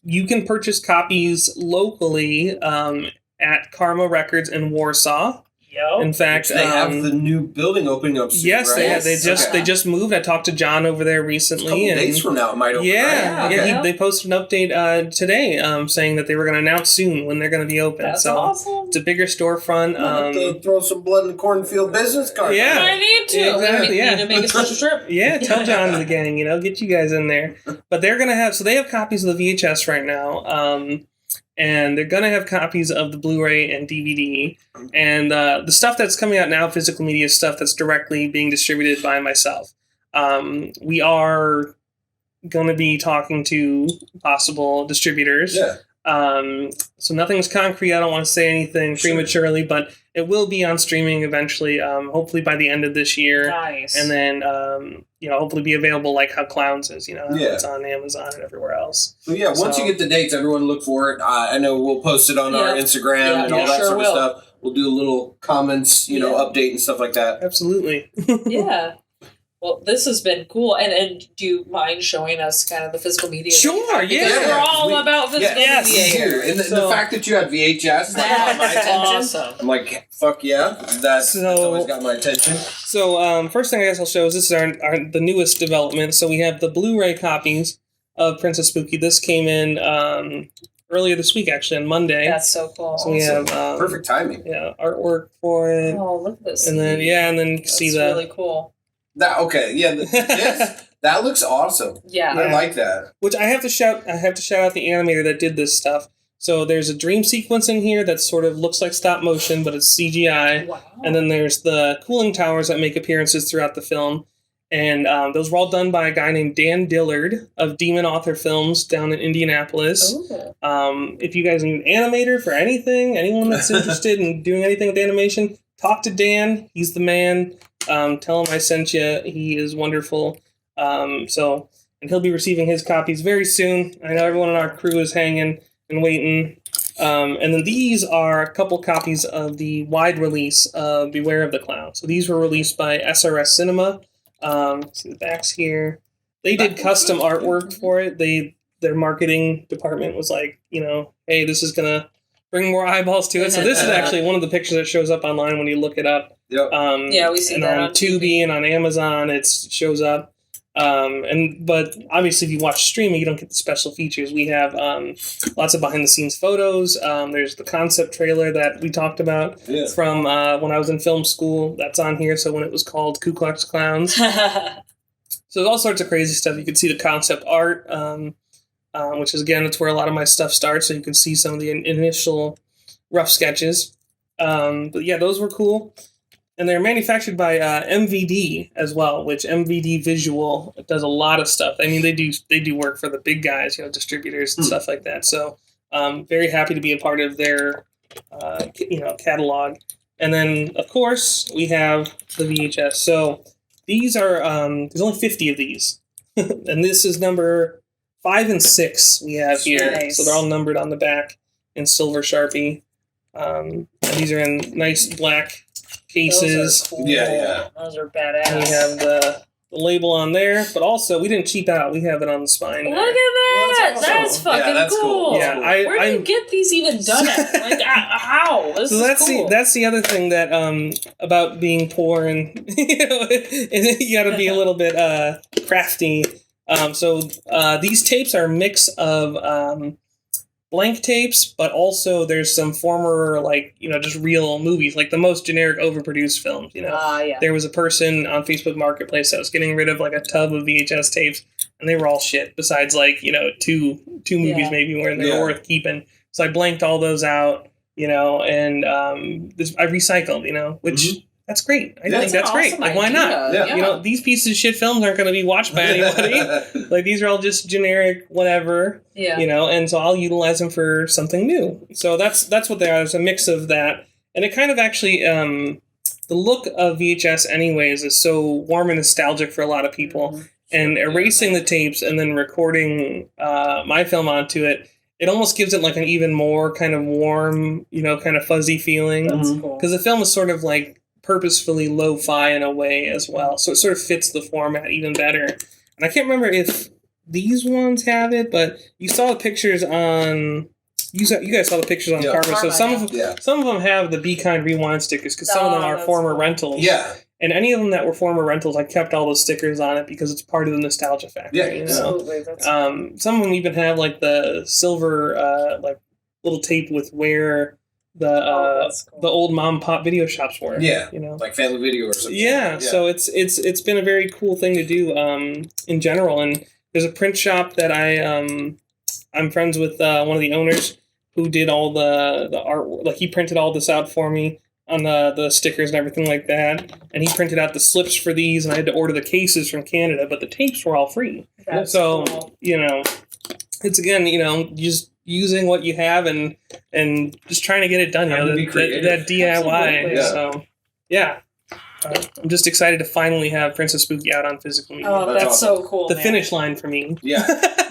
you can purchase copies locally at Karma Records in Warsaw. Yo. In fact, They have the new building opening up soon, yes, right? they have. They Okay. just moved. I talked to John over there A couple recently, and days from now it might open. yeah, right? Okay. they posted an update today saying that they were going to announce soon when they're going to be open. That's so awesome. it's a bigger storefront. Have to throw some blood in the cornfield business card. Yeah. I need to. Exactly, We yeah. need to make a special trip. Yeah, tell John and the gang, you know, get you guys in there. But they're going to have, so they have copies of the VHS right now, and they're going to have copies of the Blu-ray and DVD. And the stuff that's coming out now, physical media stuff that's directly being distributed by myself. We are going to be talking to possible distributors. Yeah. So nothing's concrete. I don't want to say anything Sure. prematurely, but it will be on streaming eventually, hopefully by the end of this year. Nice. And then, you know, hopefully be available like how Clowns is, you know, how Yeah. it's on Amazon and everywhere else. So yeah, once So- you get the dates, everyone look for it. I know we'll post it on our Yeah. Instagram Yeah, and all that sure sort will. of stuff. We'll do a little comments, you know, Yeah. update and stuff like that. Absolutely. Yeah. Well, this has been cool. And do you mind showing us kind of the physical media? that you Sure, have? Because yeah. we're all We- about physical Yes. media Here. here. And the So- fact that you had VHS like, got my That's attention. awesome. I'm like, fuck yeah, that's always got my attention. So first thing I guess I'll show is this is the newest development. So we have the Blu-ray copies of Princess Spooky. This came in earlier this week, actually, on Monday. That's so cool. So we have Perfect timing. yeah, artwork for it. Oh, look at this. And then you can That's see the really cool. That this, that looks awesome. Yeah. I like that. which I have to shout out the animator that did this stuff. So there's a dream sequence in here that sort of looks like stop motion, but it's CGI. Wow. And then there's the cooling towers that make appearances throughout the film. And those were all done by a guy named Dan Dillard of Demon Author Films down in Indianapolis. Ooh. If you guys need an animator for anything, anyone that's interested in doing anything with animation, talk to Dan. He's the man. Tell him I sent you. He is wonderful. And he'll be receiving his copies very soon. I know everyone in our crew is hanging and waiting. And then these are a couple copies of the wide release of Beware of the Clown. So these were released by SRS Cinema. See the backs here. They did custom artwork for it. Their marketing department was like, you know, hey, this is gonna bring more eyeballs to it. So this is actually one of the pictures that shows up online when you look it up. Yep. Yeah, we see and that on on Tubi and on Amazon. It shows up. But obviously, if you watch streaming, you don't get the special features. We have lots of behind the scenes photos. There's the concept trailer that we talked about Yeah. from when I was in film school. That's on here. So when it was called Ku Klux Clowns. So there's all sorts of crazy stuff. You can see the concept art, which is, again, it's where a lot of my stuff starts. So you can see some of the initial rough sketches. But yeah, those were cool. And they're manufactured by MVD as well, which MVD Visual does a lot of stuff. I mean, they do work for the big guys, you know, distributors and stuff like that. So very happy to be a part of their catalog. And then, of course, we have the VHS. So these are there's only 50 of these, and this is number 5 and 6 we have here. Nice. So they're all numbered on the back in silver Sharpie. And these are in nice black cases. Those are cool. Yeah. Those are And we badass. have the the label on there, but also we didn't cheap out. We have it on the spine. Look there. at that! Well, That's fucking yeah, that's cool. Yeah, Where do you get these even done at? Like, how? This So is cool. that's the other thing that about being poor and you got to be a little bit crafty. So these tapes are a mix of blank tapes, but also there's some former, like, just real movies, like the most generic overproduced films. Yeah. There was a person on Facebook Marketplace that was getting rid of like a tub of VHS tapes, and they were all shit. Besides, like, two movies maybe where they were worth keeping. So I blanked all those out, and I recycled, which. That's great. I think that's great. Like, why not? Yeah. These pieces of shit films aren't going to be watched by anybody. Like, these are all just generic whatever. Yeah. And so I'll utilize them for something new. So that's what they are. There's a mix of that. And it kind of actually, the look of VHS anyways is so warm and nostalgic for a lot of people. Mm-hmm. And erasing the tapes and then recording my film onto it, it almost gives it like an even more kind of warm, kind of fuzzy feeling. That's cool. Because the film is sort of like purposefully lo-fi in a way as well, so it sort of fits the format even better. And I can't remember if these ones have it, but you saw the pictures on you guys saw the pictures on Karma. So some of them have the Be Kind Rewind stickers, because some of them are former rentals. Yeah. And any of them that were former rentals, I kept all those stickers on it because it's part of the nostalgia factor. Absolutely. That's some of them even have like the silver like little tape with where the old mom and pop video shops were. Yeah. Like Family Video or something. Yeah. So it's been a very cool thing to do in general. And there's a print shop that I'm friends with one of the owners who did all the art. Like, he printed all this out for me on the stickers and everything like that. And he printed out the slips for these, and I had to order the cases from Canada, but the tapes were all free. That's so cool. It's again, just using what you have and just trying to get it done. That DIY. Absolutely. So yeah. I'm just excited to finally have Princess Spooky out on physical media. Oh, that's awesome. so cool. The man. finish line for me. Yeah.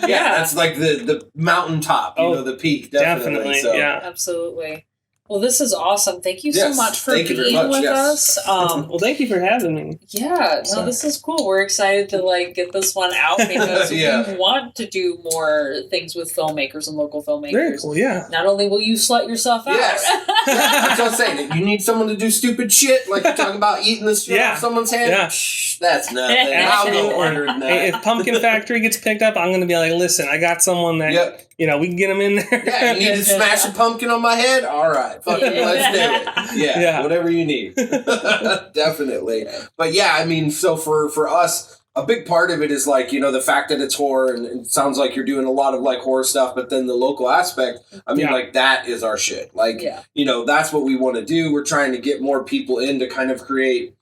That's like the mountaintop, the peak. Definitely. So. Yeah. Absolutely. Well, this is awesome. Thank you so much for Thank you very being much, with yes. us. Well, thank you for having me. Yeah, no, this is cool. We're excited to get this one out because we want to do more things with filmmakers and local filmmakers. Very cool, yeah. Not only will you slut yourself out. Yes. That's what I'm saying. You need someone to do stupid shit, like you're talking about eating this shit off someone's hand. Yeah. Shh, that's nothing. I'll go harder than that. Hey, if Pumpkin Factory gets picked up, I'm going to be like, listen, I got someone that, we can get them in there. Yeah, you need to smash a pumpkin on my head? All right. Fuck it, let's do it. Yeah, whatever you need. Definitely. But yeah, I mean, so for us, a big part of it is the fact that it's horror, and it sounds like you're doing a lot of horror stuff, but then the local aspect, I mean, that is our shit. That's what we want to do. We're trying to get more people in to kind of create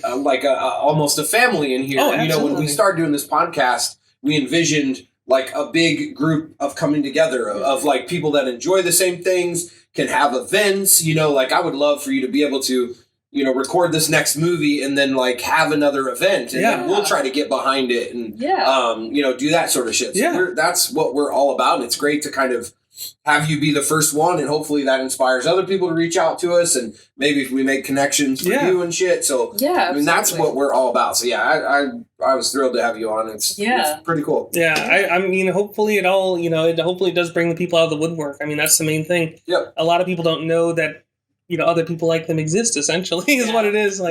almost a family in here. Oh, When we started doing this podcast, we envisioned a big group of coming together of people that enjoy the same things, can have events, I would love for you to be able to, record this next movie and then have another event, and then we'll try to get behind it and, do that sort of shit. So that's what we're all about. And it's great to kind of have you be the first one, and hopefully that inspires other people to reach out to us, and maybe if we make connections for you and shit. So I mean, that's what we're all about. So I was thrilled to have you on. It's pretty cool. Yeah, I mean, hopefully it all, hopefully it does bring the people out of the woodwork. I mean, that's the main thing. Yep. A lot of people don't know that, other people like them exist, essentially, is what it is.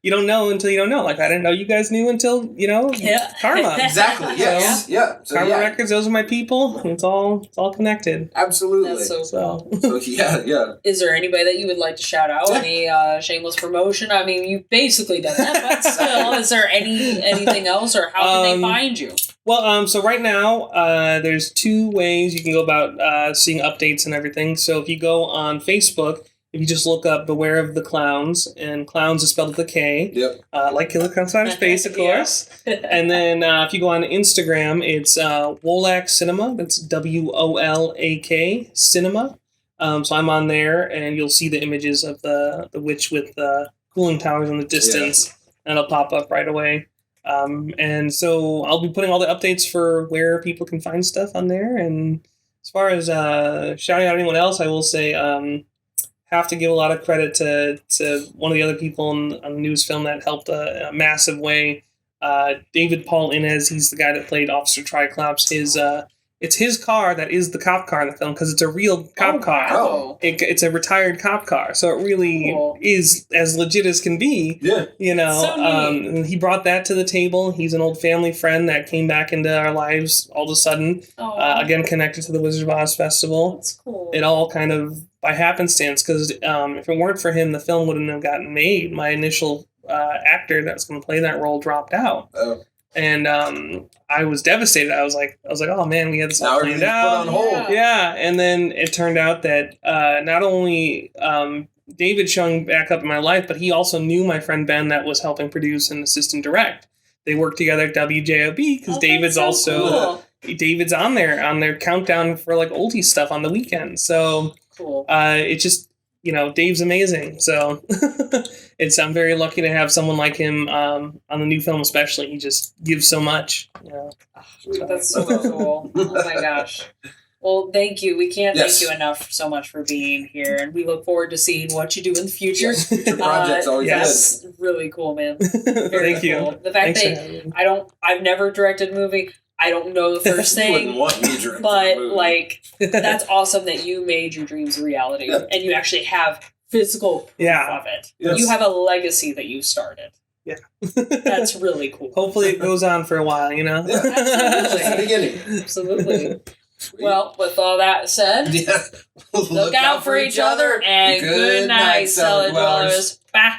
You don't know until you don't know. I didn't know you guys knew until, Karma. Exactly. Yes. So, Karma Records, those are my people. It's all connected. Absolutely. That's so cool. So, yeah. Is there anybody that you would like to shout out? Any shameless promotion? I mean, you've basically done that, but still, is there anything else, or how can they find you? Well, so right now, there's 2 ways you can go about seeing updates and everything. So if you go on Facebook, if you just look up Beware of the Clowns, and clowns is spelled with a K, like Killer Clowns Outer Space, of course. And then if you go on Instagram, it's Wolak Cinema. That's WOLAK Cinema. So I'm on there, and you'll see the images of the witch with the cooling towers in the distance, and it'll pop up right away. And so I'll be putting all the updates for where people can find stuff on there. And as far as shouting out anyone else, I will say have to give a lot of credit to one of the other people on the news film that helped a massive way. David Paul Inez, he's the guy that played Officer Triclops. It's his car that is the cop car in the film because it's a real cop car. Wow. It's a retired cop car, so it really is as legit as can be. Yeah. You know, So neat. he brought that to the table. He's an old family friend that came back into our lives all of a sudden. Again, connected to the Wizard of Oz Festival. That's cool. It all kind of by happenstance because if it weren't for him, the film wouldn't have gotten made. My initial actor that was going to play that role dropped out. Oh. And I was devastated. I was like, oh man, we had this all planned out. Put on hold. Yeah, and then it turned out that not only David showing back up in my life, but he also knew my friend Ben that was helping produce and assistant direct. They worked together at WJOB because David's that's so cool. David's on their countdown for like oldie stuff on the weekend. So Cool. it just Dave's amazing. So I'm very lucky to have someone like him on the new film, especially. He just gives so much. That's so cool. Oh my gosh. Well, thank you. We can't thank you enough so much for being here, and we look forward to seeing what you do in the future. Your project's always That's really cool, man. Very Thank you. cool. The fact that I've never directed a movie. I don't know the first You thing, wouldn't want me to direct but a movie. like that's awesome that you made your dreams a reality and you actually have physical proof of it. Yes. You have a legacy that you started. Yeah. That's really cool. Hopefully it goes on for a while, Yeah. Absolutely. Just the beginning. Absolutely. Well, with all that said, Yeah. look out for each other and good night, cellar dwellers. Bye.